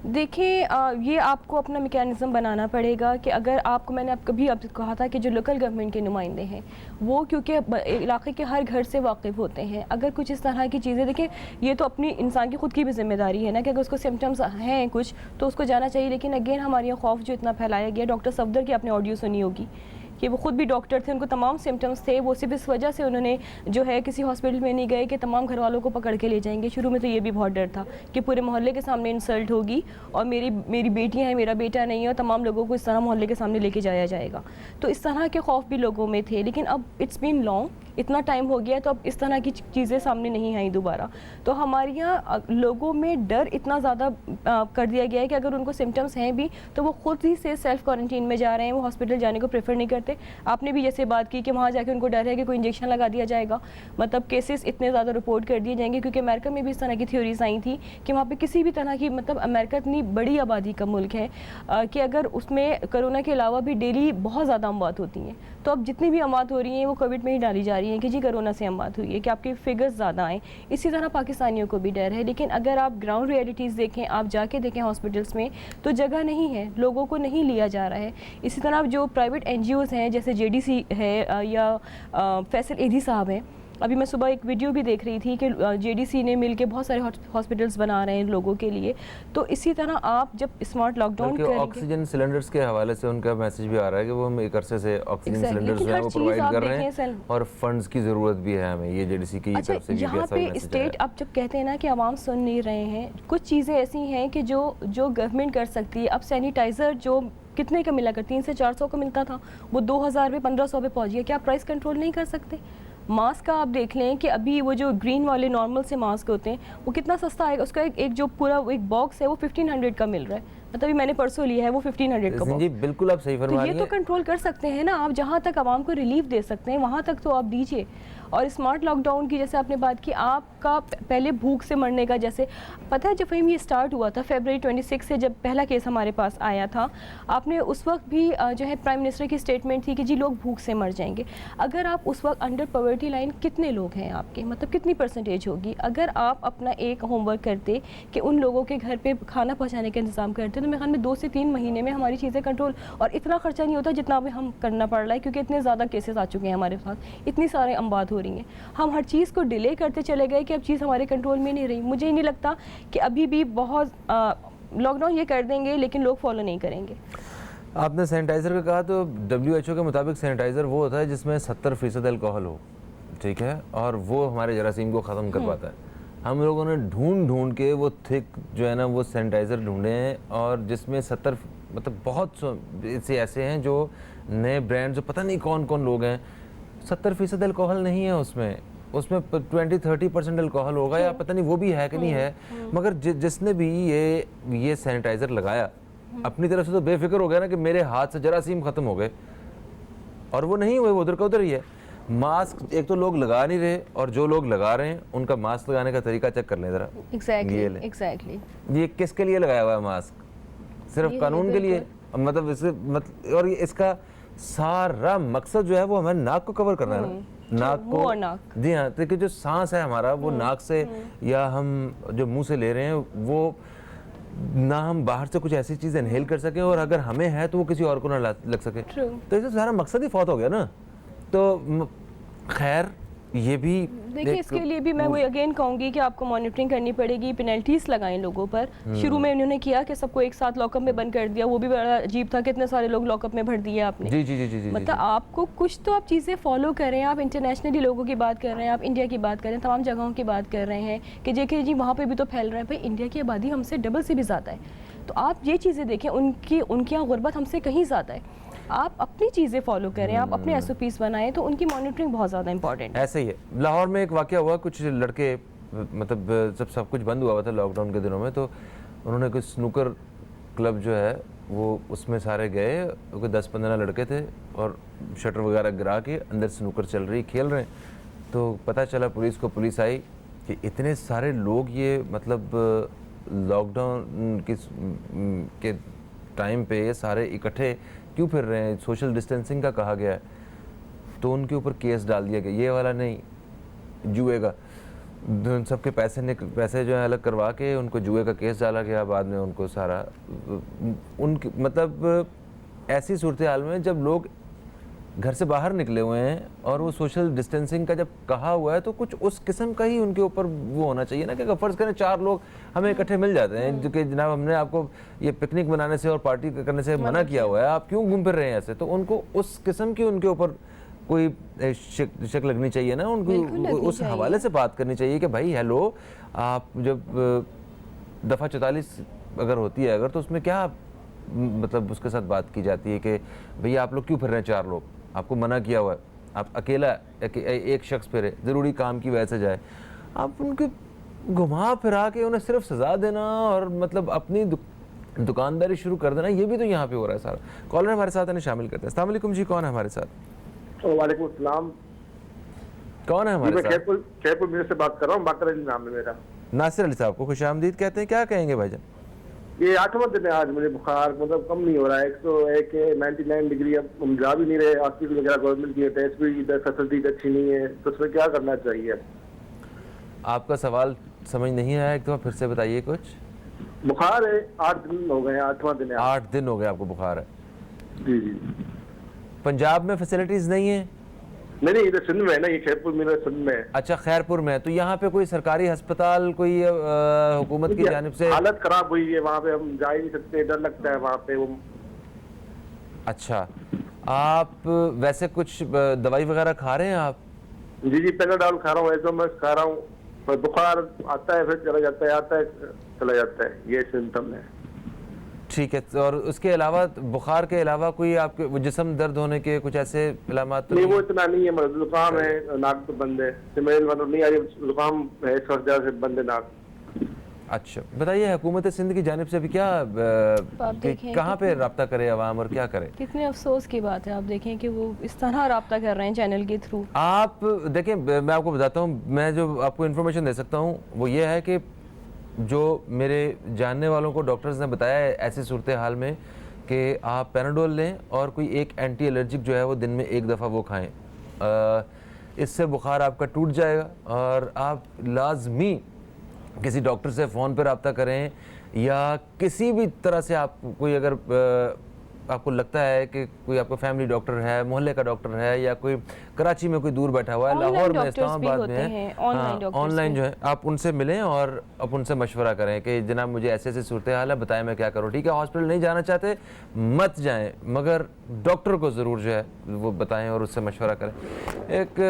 देखिए, ये आपको अपना मैकेनिज़्म बनाना पड़ेगा कि अगर आपको, मैंने कभी कहा था कि जो लोकल गवर्नमेंट के नुमाइंदे हैं वो क्योंकि इलाके के हर घर से वाकिफ़ होते हैं, अगर कुछ इस तरह की चीज़ें, देखिए ये तो अपनी इंसान की खुद की भी जिम्मेदारी है ना कि अगर उसको सिम्टम्स हैं कुछ तो उसको जाना चाहिए। लेकिन अगेन हमारे यहाँ खौफ जो इतना फैलाया गया, डॉक्टर सफदर की आपने ऑडियो सुनी होगी कि वो खुद भी डॉक्टर थे, उनको तमाम सिम्टम्स थे, वो सिर्फ इस वजह से उन्होंने जो है किसी हॉस्पिटल में नहीं गए कि तमाम घर वालों को पकड़ के ले जाएंगे। शुरू में तो ये भी बहुत डर था कि पूरे मोहल्ले के सामने इंसल्ट होगी और मेरी बेटियां हैं, मेरा बेटा नहीं है, और तमाम लोगों को इस तरह मोहल्ले के सामने लेके जाया जाएगा। तो इस तरह के खौफ भी लोगों में थे। लेकिन अब इट्स बीन लॉन्ग, इतना टाइम हो गया तो अब इस तरह की चीज़ें सामने नहीं आई दोबारा। तो हमारे यहाँ लोगों में डर इतना ज़्यादा कर दिया गया है कि अगर उनको सिम्टम्स हैं भी तो वो खुद ही से सेल्फ क्वारंटीन में जा रहे हैं, वो हॉस्पिटल जाने को प्रेफर नहीं करते। आपने भी जैसे बात की कि वहाँ जाके उनको डर है कि कोई इंजेक्शन लगा दिया जाएगा, मतलब केसेस इतने ज़्यादा रिपोर्ट कर दिए जाएंगे। क्योंकि अमेरिका में भी इस तरह की थ्योरीज आई थी कि वहाँ पर किसी भी तरह की, मतलब अमेरिका इतनी बड़ी आबादी का मुल्क है कि अगर उसमें कोरोना के अलावा भी डेली बहुत ज़्यादा अमवात होती हैं, तो अब जितनी भी अमवात हो रही हैं वो कोविड में ही डाली जा रही रही हैं कि जी कोरोना से हम बात हुई है, कि आपके फिगर्स ज़्यादा आएँ। इसी तरह पाकिस्तानियों को भी डर है, लेकिन अगर आप ग्राउंड रियलिटीज़ देखें, आप जाके देखें हॉस्पिटल्स में, तो जगह नहीं है, लोगों को नहीं लिया जा रहा है। इसी तरह जो प्राइवेट NGOs हैं जैसे JDC है या फैसल एधी साहब हैं, अभी मैं सुबह एक वीडियो भी देख रही थी कि JDC ने मिलके बहुत सारे हॉस्पिटल्स बना रहे हैं लोगों के लिए। तो इसी तरह आप जब स्मार्ट लॉकडाउन करेंगे, ऑक्सीजन सिलेंडर्स के हवाले से उनका मैसेज भी आ रहा है कि वो हम एक अरसे से ऑक्सीजन सिलेंडर्स जो है वो प्रोवाइड कर रहे हैं और फंड्स की ज़रूरत भी है हमें, ये JDC की तरफ से भी यहाँ पे स्टेट अब जब कहते हैं ना कि आवाम सुन नहीं रहे हैं, कुछ चीज़ें ऐसी हैं कि जो गवर्नमेंट कर सकती है। अब सैनिटाइज़र जो कितने का मिला कर 300 से 400 का मिलता था, वो 2000 पे 1500 पे पहुँच गया। क्या आप प्राइस कंट्रोल नहीं कर सकते? मास्क का आप देख लें कि अभी वो जो ग्रीन वाले नॉर्मल से मास्क होते हैं वो कितना सस्ता आएगा, उसका एक जो पूरा एक बॉक्स है वो 1500 का मिल रहा है। मतलब अभी मैंने परसों लिया है वो 1500 का जी बिल्कुल आप सही फरमा रही हैं। तो ये तो कंट्रोल कर सकते हैं ना आप, जहाँ तक आवाम को रिलीफ दे सकते हैं वहाँ तक तो आप दीजिए। और स्मार्ट लॉकडाउन की जैसे आपने बात की, आपका पहले भूख से मरने का, जैसे पता है जब फहीम ये स्टार्ट हुआ था फरवरी 26 से जब पहला केस हमारे पास आया था, आपने उस वक्त भी जो है प्राइम मिनिस्टर की स्टेटमेंट थी कि जी लोग भूख से मर जाएंगे। अगर आप उस वक्त अंडर पॉवर्टी लाइन कितने लोग हैं आपके, मतलब कितनी परसेंटेज होगी? अगर आप अपना एक होमवर्क करते कि उन लोगों के घर पे खाना पहुँचाने का इंतज़ाम करते, तो मेरे ख्याल में 2 से 3 महीने में हमारी चीज़ें कंट्रोल, और इतना खर्चा नहीं होता जितना अभी हम करना पड़ रहा है, क्योंकि इतने ज़्यादा केसेस आ चुके हैं हमारे साथ, इतनी सारे अमवात हो रही हैं। हम हर चीज़ को डिले करते चले गए कि अब चीज़ हमारे कंट्रोल में नहीं रही। मुझे नहीं लगता कि अभी भी बहुत लॉकडाउन ये कर देंगे लेकिन लोग फॉलो नहीं करेंगे। आपने सैनिटाइज़र का कहा, तो WHO के मुताबिक सैनिटाइज़र वो होता है जिसमें 70% अल्कोहल हो, ठीक है, और वो हमारे जरासीम को ख़त्म कर पाता है। हम लोगों ने ढूंढ के वो थिक जो है ना वो सैनिटाइज़र ढूंढे हैं, और जिसमें 70 मतलब बहुत से ऐसे हैं जो नए ब्रांड, जो पता नहीं कौन कौन लोग हैं, 70% अल्कोहल नहीं है उसमें 20-30% अल्कोहल होगा, या पता नहीं वो भी है कि नहीं है। मगर जिसने भी ये सैनिटाइज़र लगाया अपनी तरफ से तो बेफिक्र हो गया ना कि मेरे हाथ से जरासीम ख़त्म हो गए, और वो नहीं हुए, वो उधर का उधर ही है। मास्क एक तो लोग लगा नहीं रहे, और जो लोग लगा रहे हैं उनका मास्क लगाने का तरीका चेक कर लें ज़रा। एग्जैक्टली ये किसके लिए लगाया हुआ है मास्क? सिर्फ कानून के लिए, मतलब इसके और इसका सारा मकसद जो है वो हमारे नाक को कवर करना है ना, नाक को। जी हाँ, तो जो सांस है हमारा वो नाक से या हम जो मुंह से ले रहे हैं वो ना हम बाहर से कुछ ऐसी चीज़ इनहेल कर सकें, और अगर हमें है तो वो किसी और को ना लग सके। तो इससे सारा मकसद ही फौत हो गया ना। तो खैर ये भी देखिए, इसके लिए भी मैं वही अगेन कहूँगी कि आपको मॉनिटरिंग करनी पड़ेगी, पेनल्टीज लगाएं लोगों पर। शुरू में उन्होंने किया कि सबको एक साथ लॉकअप में बंद कर दिया, वो भी बड़ा अजीब था, कितने सारे लोग लॉकअप में भर दिए आपने। जी जी जी जी मतलब आपको कुछ तो आप चीज़ें फॉलो करें। आप इंटरनेशनली लोगों की बात कर रहे हैं, आप इंडिया की बात कर रहे हैं, तमाम जगहों की बात कर रहे हैं कि देखिए जी वहाँ पर भी तो फैल रहा है। भाई इंडिया की आबादी हमसे डबल से भी ज़्यादा है, तो आप ये चीज़ें देखें, उनकी यहाँ गुर्बत हमसे कहीं ज़्यादा है। आप अपनी चीज़ें फॉलो करें, आप अपने SOPs बनाएं, तो उनकी मॉनिटरिंग बहुत ज़्यादा इंपॉर्टेंट है। ऐसे ही है। लाहौर में एक वाक़या हुआ, कुछ लड़के मतलब जब सब कुछ बंद हुआ था लॉकडाउन के दिनों में, तो उन्होंने कुछ स्नूकर क्लब जो है वो उसमें सारे गए, क्योंकि 10-15 लड़के थे और शटर वगैरह गिरा के अंदर स्नूकर चल रही, खेल रहे हैं। तो पता चला पुलिस आई कि इतने सारे लोग ये मतलब लॉकडाउन के टाइम पे ये सारे इकट्ठे क्यों फिर रहे हैं, सोशल डिस्टेंसिंग का कहा गया है, तो उनके ऊपर केस डाल दिया गया। ये वाला नहीं, जुए का, सबके पैसे जो है अलग करवा के उनको जुए का केस डाला गया। बाद में उनको सारा उनकी मतलब ऐसी सूरत हाल में जब लोग घर से बाहर निकले हुए हैं और वो सोशल डिस्टेंसिंग का जब कहा हुआ है, तो कुछ उस किस्म का ही उनके ऊपर वो होना चाहिए ना, कि फर्ज करें 4 लोग हमें इकट्ठे मिल जाते हैं, जो कि जनाब हमने आपको ये पिकनिक बनाने से और पार्टी करने से मना किया हुआ है, आप क्यों घूम फिर रहे हैं ऐसे। तो उनको उस किस्म की उनके ऊपर कोई शक लगनी चाहिए ना, उनको उस हवाले से बात करनी चाहिए कि भाई हेलो, आप जब दफ़ा 44 अगर होती है अगर, तो उसमें क्या मतलब उसके साथ बात की जाती है कि भैया आप लोग क्यों फिर रहे हैं 4 लोग, आपको मना किया हुआ है, आप अकेला एक शख्स फिरे, ज़रूरी काम की वजह से जाए। आप उनके घुमा फिरा के उन्हें सिर्फ सज़ा देना और मतलब अपनी दुकानदारी शुरू कर देना, ये भी तो यहाँ पे हो रहा है सारा। कॉलर हमारे साथ इन्हें शामिल करते हैं। अस्सलाम वालेकुम जी, कौन है हमारे साथ? वालेकुम अस्सलाम। कौन है हमारे साथ? कैपुर से बात कर रहा हूँ, बाकर अली नाम है मेरा। नासिर अली साहब को खुशामदीद कहते हैं, क्या कहेंगे भाईजान? ये 8वां दिन है आज मुझे बुखार, मतलब कम नहीं हो रहा है। 101 है, 99 डिग्री। अब हम जा भी नहीं रहे हॉस्पिटल वगैरह, गवर्नमेंट की टेस्ट भी इधर फैसिलिटीज अच्छी नहीं है, तो उसमें क्या करना चाहिए? आपका सवाल समझ नहीं आया, एक दफ़ा फिर से बताइए कुछ। बुखार है, 8 दिन हो गए हैं, 8वां दिन है। 8 दिन हो गए आपको बुखार है। जी जी। पंजाब में फैसिलिटीज़ नहीं है? नहीं, इधर सिंध में है ना, ये खैरपुर में सिंध में है। अच्छा, खैरपुर में है। तो यहाँ पे कोई सरकारी अस्पताल, कोई हुकूमत की जानिब से? हालत खराब हुई है वहाँ पे, हम जा ही नहीं सकते, डर लगता है वहाँ पे वो। अच्छा, आप वैसे कुछ दवाई वगैरह खा रहे हैं आप? जी जी, पेनाडॉल खा रहा हूँ, एजोमस खा रहा हूँ, पर बुखार आता है फिर चला जाता है, आता है चला जाता है, ये सिम्टम है। ठीक है। और उसके अलावा, बुखार के अलावा कोई आपके वो जिस्म दर्द होने के कुछ ऐसे इलामात तो नहीं? वो इतना नहीं है, मतलब जुकाम है, नाक तो बंद है, सिमेल मतलब नहीं आ रही, जुकाम है, सर्दी से बंद है नाक। अच्छा, बताइए हुकूमत सिंध की जानिब से अभी क्या कहाँ पे रब्ता करे अवाम और क्या करे? कितने अफसोस की बात है, आप देखें कि वो इस तरह रब्ता कर रहे हैं चैनल के थ्रू। आप देखें, मैं आपको बताता हूँ, मैं जो आपको इन्फॉर्मेशन दे सकता हूँ वो ये है कि जो मेरे जानने वालों को डॉक्टर्स ने बताया है ऐसी सूरत हाल में कि आप पैनाडोल लें और कोई एक एंटी एलर्जिक जो है वो दिन में एक दफ़ा वो खाएं। इससे बुखार आपका टूट जाएगा और आप लाजमी किसी डॉक्टर से फ़ोन पर रब्ता करें, या किसी भी तरह से आप कोई अगर आपको लगता है कि कोई आपका फैमिली डॉक्टर है, मोहल्ले का डॉक्टर है, या कोई कराची में कोई दूर बैठा हुआ है, लाहौर में, इस्लामाबाद में है, ऑनलाइन जो है, आप उनसे मिलें और आप उनसे मशवरा करें कि जनाब मुझे ऐसे ऐसे सूरत हाल है, बताएं मैं क्या करूं। ठीक है, हॉस्पिटल नहीं जाना चाहते मत जाएं, मगर डॉक्टर को ज़रूर जो है वो बताएं और उससे मशवरा करें। एक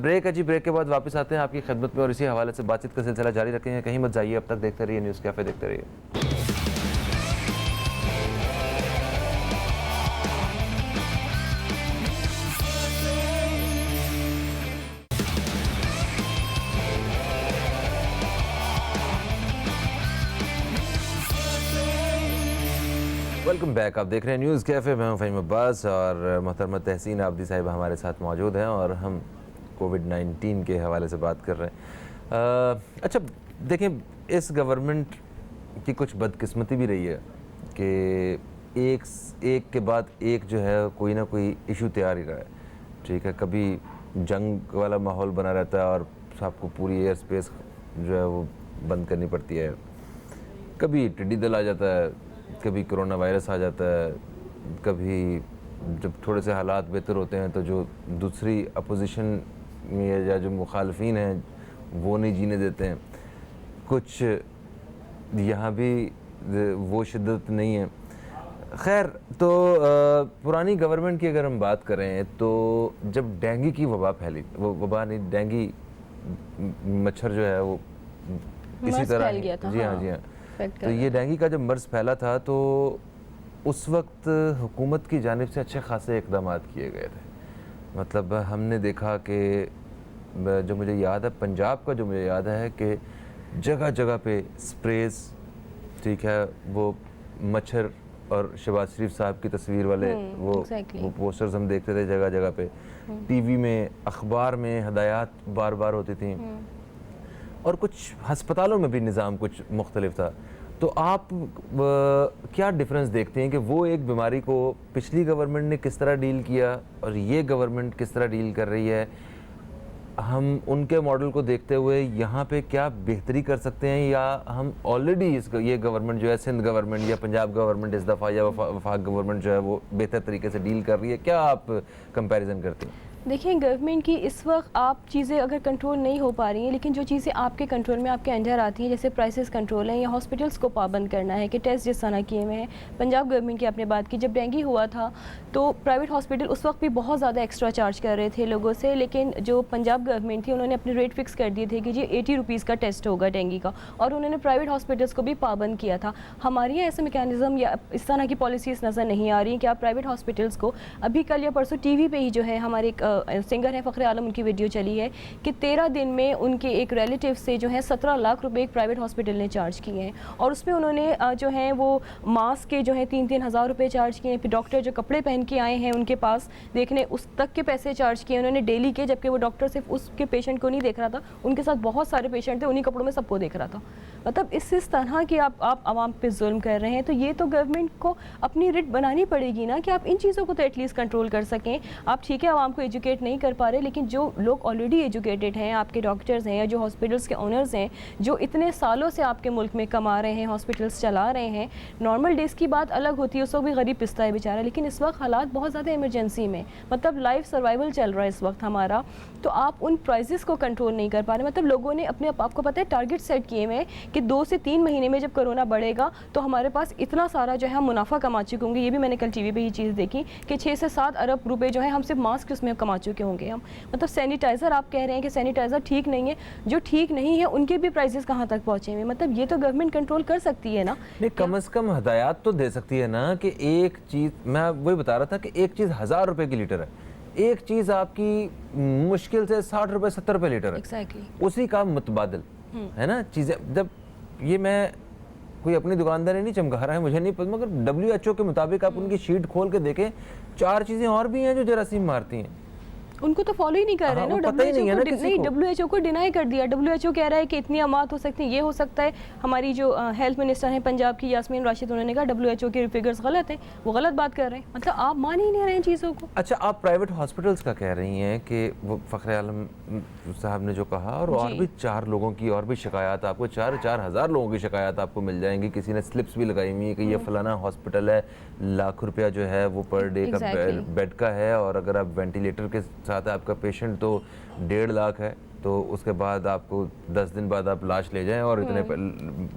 ब्रेक है जी, ब्रेक के बाद वापस आते हैं आपकी खिदमत में और इसी हवाले से बातचीत का सिलसिला जारी रखेंगे। कहीं मत जाइए, अब तक देखते रहिए न्यूज़ कैफ़े, देखते रहिए। वेलकम बैक, आप देख रहे हैं न्यूज़ कैफ़े। मैं हूं फ़हीम अब्बास और मोहतरमा तहसीन आबदी साहिबा हमारे साथ मौजूद हैं और हम कोविड-19 के हवाले से बात कर रहे हैं। अच्छा, देखें, इस गवर्नमेंट की कुछ बदकिस्मती भी रही है कि एक के बाद एक जो है कोई ना कोई इशू तैयार ही रहा है। ठीक है, कभी जंग वाला माहौल बना रहता है और आपको पूरी एयर स्पेस जो है वो बंद करनी पड़ती है, कभी टिड्डी दल आ जाता है, कभी कोरोना वायरस आ जाता है, कभी जब थोड़े से हालात बेहतर होते हैं तो जो दूसरी अपोजिशन में या जो मुखालफिन हैं वो नहीं जीने देते हैं। कुछ यहाँ भी वो शिद्दत नहीं है। खैर, तो पुरानी गवर्नमेंट की अगर हम बात करें तो जब डेंगू की वबा फैली, वो वबा नहीं, डेंगू मच्छर जो है वो इसी तरह जी हाँ, तो ये डेंगू का जब मर्ज़ फैला था तो उस वक्त हुकूमत की जानिब से अच्छे खासे इक़दाम किए गए थे। मतलब हमने देखा कि जो मुझे याद है, पंजाब का जो मुझे याद है कि जगह जगह पे स्प्रेज, ठीक है, वो मच्छर और शहबाज शरीफ साहब की तस्वीर वाले वो पोस्टर्स हम देखते थे जगह जगह पे। टीवी में, अखबार में हदायत बार बार होती थी और कुछ हस्पतालों में भी निज़ाम कुछ मुख्तलिफ था। तो आप क्या डिफरेंस देखते हैं कि वो एक बीमारी को पिछली गवर्नमेंट ने किस तरह डील किया और ये गवर्नमेंट किस तरह डील कर रही है? हम उनके मॉडल को देखते हुए यहाँ पे क्या बेहतरी कर सकते हैं, या हम ऑलरेडी ये गवर्नमेंट जो है, सिंध गवर्नमेंट या पंजाब गवर्नमेंट इस दफ़ा या वफाक गवर्नमेंट जो है वो बेहतर तरीके से डील कर रही है? क्या आप कंपैरिजन करते हैं? देखिए, गवर्नमेंट की इस वक्त आप चीज़ें अगर कंट्रोल नहीं हो पा रही हैं, लेकिन जो चीज़ें आपके कंट्रोल में, आपके अंडर आती हैं, जैसे प्राइसेस कंट्रोल है या हॉस्पिटल्स को पाबंद करना है कि टेस्ट जिस तरह किए हुए हैं। पंजाब गवर्नमेंट की आपने बात की, जब डेंगू हुआ था तो प्राइवेट हॉस्पिटल उस वक्त भी बहुत ज़्यादा एक्स्ट्रा चार्ज कर रहे थे लोगों से, लेकिन जो पंजाब गवर्नमेंट थी उन्होंने अपने रेट फिक्स कर दिए थे कि जी 80 रुपीज़ का टेस्ट होगा डेंगू का, और उन्होंने प्राइवेट हॉस्पिटल्स को भी पाबंद किया था। हमारे यहाँ ऐसे मैकेनिज़्म या इस तरह की पॉलिसीज़ नज़र नहीं आ रही कि आप प्राइवेट हॉस्पिटल्स को, अभी कल या परसों टीवी पे ही जो है हमारे एक सिंगर हैं फ़खरे आलम, उनकी वीडियो चली है कि 13 दिन में उनके एक रिलेटिव से जो है 17 लाख रुपए एक प्राइवेट हॉस्पिटल ने चार्ज किए हैं, और उसमें उन्होंने जो है वो मास्क के जो है 3-3 हज़ार रुपये चार्ज किए हैं। फिर डॉक्टर जो कपड़े पहन के आए हैं उनके पास देखने, उस तक के पैसे चार्ज किए उन्होंने डेली के, जबकि वो डॉक्टर सिर्फ उसके पेशेंट को नहीं देख रहा था, उनके साथ बहुत सारे पेशेंट थे, उन्हीं कपड़ों में सबको देख रहा था। मतलब इस तरह की आप आवाम पे जुल्म कर रहे हैं, तो ये तो गवर्नमेंट को अपनी रिट बनानी पड़ेगी ना कि आप इन चीज़ों को तो एटलीस्ट कंट्रोल कर सकें। आप ठीक है आवाम को एजुकेट नहीं कर पा रहे, लेकिन जो लोग ऑलरेडी एजुकेटेड हैं, आपके डॉक्टर्स हैं या जो हॉस्पिटल्स के ओनर्स हैं, जो इतने सालों से आपके मुल्क में कमा रहे हैं, हॉस्पिटल्स चला रहे हैं, नॉर्मल डेज़ की बात अलग होती है, उस वक्त भी गरीब पिसता है बेचारा, लेकिन इस वक्त हालात बहुत ज़्यादा इमरजेंसी में, मतलब लाइफ सर्वाइवल चल रहा है इस वक्त हमारा, तो आप उन प्राइसेस को कंट्रोल नहीं कर पा रहे। मतलब लोगों ने अपने, आपको पता है, टारगेट सेट किए हुए हैं कि 2 से 3 महीने में जब कोरोना बढ़ेगा तो हमारे पास इतना सारा जो है हम मुनाफा कमा चुके होंगे। ये भी मैंने कल टीवी पे ये चीज़ देखी कि 6 से 7 अरब रुपए जो है हम सिर्फ मास्क उसमें कमा चुके होंगे हम। मतलब सैनिटाइज़र, आप कह रहे हैं कि सैनिटाइज़र ठीक नहीं है, जो ठीक नहीं है उनके भी प्राइसेस कहाँ तक पहुँचे हुए। मतलब ये तो गवर्नमेंट कंट्रोल कर सकती है ना। नहीं, कम से कम हदायत तो दे सकती है ना कि एक चीज़, मैं वही बता रहा था कि एक चीज़ 1000 रुपए की लीटर है, एक चीज़ आपकी मुश्किल से 60 रुपए 70 रुपए लीटर है। Exactly. उसी का मुतबादल है ना चीज़ें। जब ये मैं कोई अपनी दुकानदारी नहीं चमका रहा है, मुझे नहीं पता, मगर WHO के मुताबिक आप उनकी शीट खोल के देखें, 4 चीज़ें और भी हैं जो जरासीम मारती हैं। उनको तो फॉलो ही नहीं कर रहे हैं ना। WHO को डिनाई कर दिया। WHO कह रहा है कि इतनी अमात हो सकती है, ये हो सकता है। हमारी जो हेल्थ मिनिस्टर हैं पंजाब की यास्मीन राशिद, उन्होंने कहा WHO के फिगर्स गलत हैं, वो गलत बात कर रहे हैं। मतलब आप मान ही नहीं रहे हैं चीज़ों को। अच्छा, आप प्राइवेट हॉस्पिटल्स का कह रही हैं कि वो फ़खरे आलम साहब ने जो कहा, और भी 4 लोगों की और भी शिकायत आपको, 4 हज़ार लोगों की शिकायत आपको मिल जाएंगी। किसी ने स्लिप्स भी लगाई हुई है कि ये फलाना हॉस्पिटल है, लाख रुपया जो है वो पर डे का बेड का है, और अगर आप वेंटिलेटर के साथ आपका पेशेंट तो 1.5 लाख है, तो उसके बाद आपको 10 दिन बाद आप लाश ले जाएं और इतने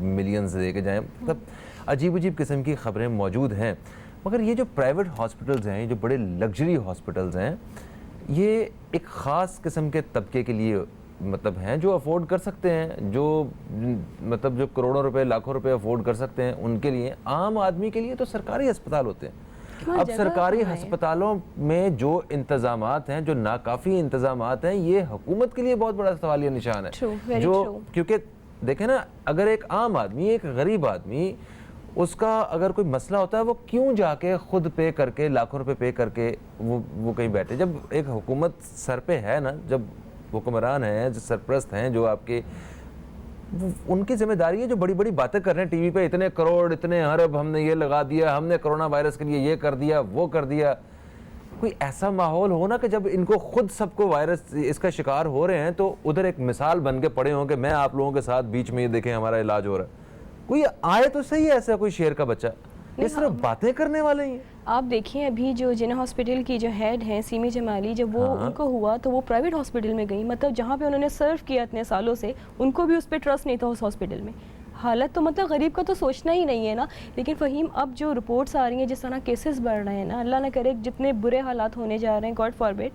मिलियंस दे के जाएं। मतलब अजीब अजीब किस्म की खबरें मौजूद हैं। मगर ये जो प्राइवेट हॉस्पिटल्स हैं, जो बड़े लग्जरी हॉस्पिटल्स हैं, ये एक ख़ास किस्म के तबके के लिए मतलब हैं जो अफोर्ड कर सकते हैं, जो मतलब जो करोड़ों रुपए लाखों रुपए अफोर्ड कर सकते हैं, उनके लिए। आम आदमी के लिए तो सरकारी अस्पताल होते हैं। अब सरकारी अस्पतालों में जो इंतजामात हैं, जो नाकाफ़ी इंतजामात हैं, ये हुकूमत के लिए बहुत बड़ा सवालिया निशान है। जो क्योंकि देखें ना, अगर एक आम आदमी, एक गरीब आदमी, उसका अगर कोई मसला होता है, वो क्यों जाके खुद पे करके, लाखों रुपए पे करके वो कहीं बैठे। जब एक हुकूमत सर पे है ना, जब हुक्मरान हैं, जो सरप्रस्त हैं, जो आपके, उनकी जिम्मेदारी है। जो बड़ी बड़ी बातें कर रहे हैं टीवी पे, इतने करोड़, इतने अरब हमने ये लगा दिया, हमने कोरोना वायरस के लिए ये कर दिया, वो कर दिया। कोई ऐसा माहौल हो ना कि जब इनको खुद सबको वायरस इसका शिकार हो रहे हैं, तो उधर एक मिसाल बन के पड़े हों कि मैं आप लोगों के साथ बीच में ये देखें हमारा इलाज हो रहा है। कोई आए तो सही, ऐसा कोई शेर का बच्चा, ये सिर्फ बातें करने वाले ही हैं। आप देखिए अभी जो जिना हॉस्पिटल की जो हेड हैं सीमी जमाली, जब वो उनको हुआ तो वो प्राइवेट हॉस्पिटल में गई। मतलब जहाँ पे उन्होंने सर्व किया इतने सालों से, उनको भी उस पर ट्रस्ट नहीं था उस हॉस्पिटल में। हालत तो मतलब गरीब का तो सोचना ही नहीं है ना। लेकिन फ़हीम, अब जो रिपोर्ट्स आ रही हैं, जिस तरह केसेस बढ़ रहे हैं ना, अल्लाह ना करे जितने बुरे हालात होने जा रहे हैं, गॉड फॉरबिड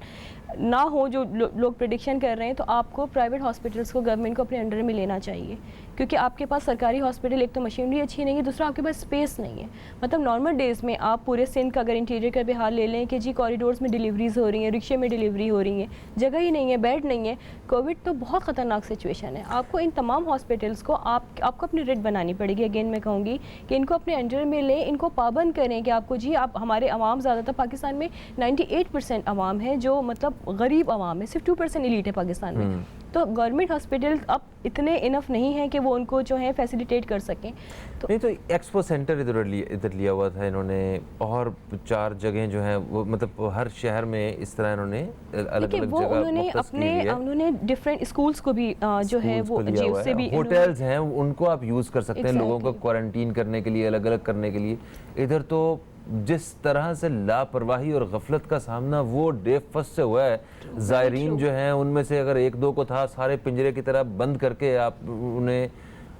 ना हो, जो लोग प्रेडिक्शन कर रहे हैं, तो आपको प्राइवेट हॉस्पिटल्स को गवर्नमेंट को अपने अंडर में लेना चाहिए। क्योंकि आपके पास सरकारी हॉस्पिटल, एक तो मशीनरी अच्छी नहीं है, दूसरा आपके पास स्पेस नहीं है। मतलब नॉर्मल डेज़ में आप पूरे सिंध का अगर इंटीरियर का भी हाल ले लें कि जी कॉरिडोर्स में डिलीवरीज हो रही हैं, रिक्शे में डिलीवरी हो रही है, जगह ही नहीं है, बेड नहीं है। कोविड तो बहुत ख़तरनाक सिचुएशन है। आपको इन तमाम हॉस्पिटल्स को आपको अपनी रेट बनानी पड़ेगी। अगेन मैं कहूँगी कि इनको अपने अंडर में लें, इनको पाबंद करें कि आपको जी, आप हमारे अवाम, ज़्यादातर पाकिस्तान में 98% अवाम है जो मतलब गरीब अवाम है, सिर्फ 2% एलीट है पाकिस्तान में। तो गवर्नमेंट हॉस्पिटल अब इतने इनफ नहीं है कि वो उनको जो है फैसिलिटेट कर सकें। तो नहीं, तो एक्सपो सेंटर इधर लिया हुआ था इन्होंने, और 4 जगह जो हैं वो, मतलब हर शहर में इस तरह इन्होंने अलग अलग जगह उन्होंने डिफरेंट स्कूल्स को भी जो है वो जी, उससे भी होटल्स हैं, उनको आप यूज़ कर सकते हैं लोगों को क्वारंटीन करने के लिए, अलग अलग करने के लिए। इधर तो जिस तरह से लापरवाही और गफलत का सामना वो डे फर्स्ट से हुआ है, ज़ायरीन जो हैं उनमें से अगर 1-2 को था, सारे पिंजरे की तरह बंद करके आप उन्हें,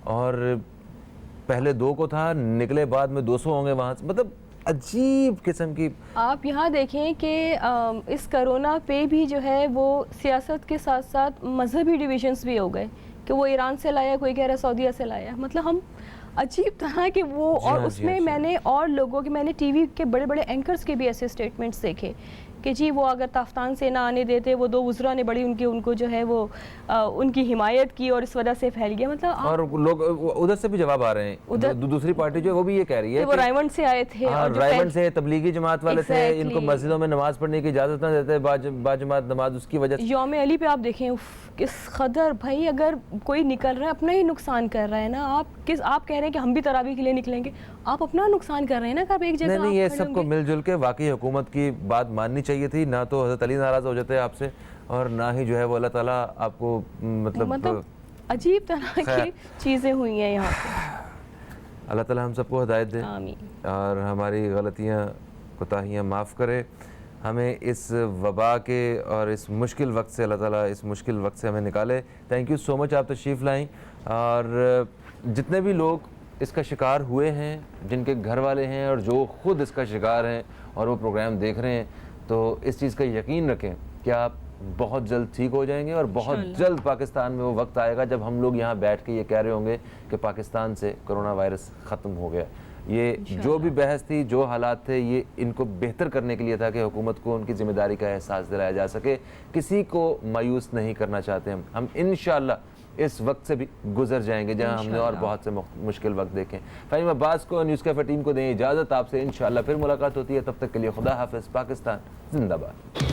और पहले 2 को था, निकले बाद में 200 होंगे वहाँ से। मतलब अजीब किस्म की। आप यहाँ देखें कि इस कोरोना पे भी जो है वो सियासत के साथ साथ मजहबी डिविजन्स भी हो गए कि वो ईरान से लाया, कोई कह रहा है सऊदीया से लाया। मतलब हम अजीब तरह के वो, और उसमें मैंने और लोगों के, मैंने टीवी के बड़े बड़े एंकर्स के भी ऐसे स्टेटमेंट्स देखे कि जी वो अगर ताफ्तान से ना आने देते, वो 2 वुज़रा ने बड़ी उनको जो है वो उनकी हिमायत की और इस वजह से फैल गया। मतलब और लोग उधर से भी जवाब आ रहे हैं, उधर दूसरी पार्टी जो है वो भी ये कह रही है वो रायवंड से आए थे, हाँ, और जो रायवंड से तबलीगी जमात वाले थे, Exactly. इनको मस्जिदों में नमाज पढ़ने की इजाज़त ना देते बाजमात नमाज, उसकी वजह से यौम अली पे आप देखें किस कदर भाई, अगर कोई निकल रहा है अपना ही नुकसान कर रहा है ना। आप कह रहे हैं कि हम भी तरावी के लिए निकलेंगे, आप अपना नुकसान कर रहे हैं ना। कब एक जगह नहीं, ये सबको मिलजुल के वाकई हुकूमत की बात माननी चाहिए थी। ना तो हज़रत अली नाराज़ हो जाते आपसे, और ना ही जो है वो अल्लाह ताला आपको मतलब अजीब तरह की चीज़ें हुई हैं यहाँ पे। अल्लाह ताला हम सबको हिदायत दे आमीन। और हमारी गलतियाँ कोताहियाँ माफ़ करे। हमें इस वबा के और इस मुश्किल वक्त से अल्लाह ताला इस मुश्किल वक्त से हमें निकाले। थैंक यू सो मच, आप तशरीफ़ लाई। और जितने भी लोग इसका शिकार हुए हैं, जिनके घर वाले हैं और जो ख़ुद इसका शिकार हैं और वो प्रोग्राम देख रहे हैं, तो इस चीज़ का यकीन रखें कि आप बहुत जल्द ठीक हो जाएंगे और बहुत जल्द पाकिस्तान में वो वक्त आएगा जब हम लोग यहाँ बैठ के ये कह रहे होंगे कि पाकिस्तान से कोरोना वायरस ख़त्म हो गया। ये जो भी बहस थी, जो हालात थे, ये इनको बेहतर करने के लिए था कि हुकूमत को उनकी ज़िम्मेदारी का एहसास दिलाया जा सके। किसी को मायूस नहीं करना चाहते हम इंशाअल्लाह इस वक्त से भी गुजर जाएंगे जहां हमने और बहुत से मुश्किल वक्त देखे। फ़हीम अब्बास को, न्यूज़ कैफ़े टीम को दें इजाज़त। आपसे इंशाअल्लाह फिर मुलाकात होती है, तब तक के लिए खुदा हाफ़िज़। पाकिस्तान जिंदाबाद।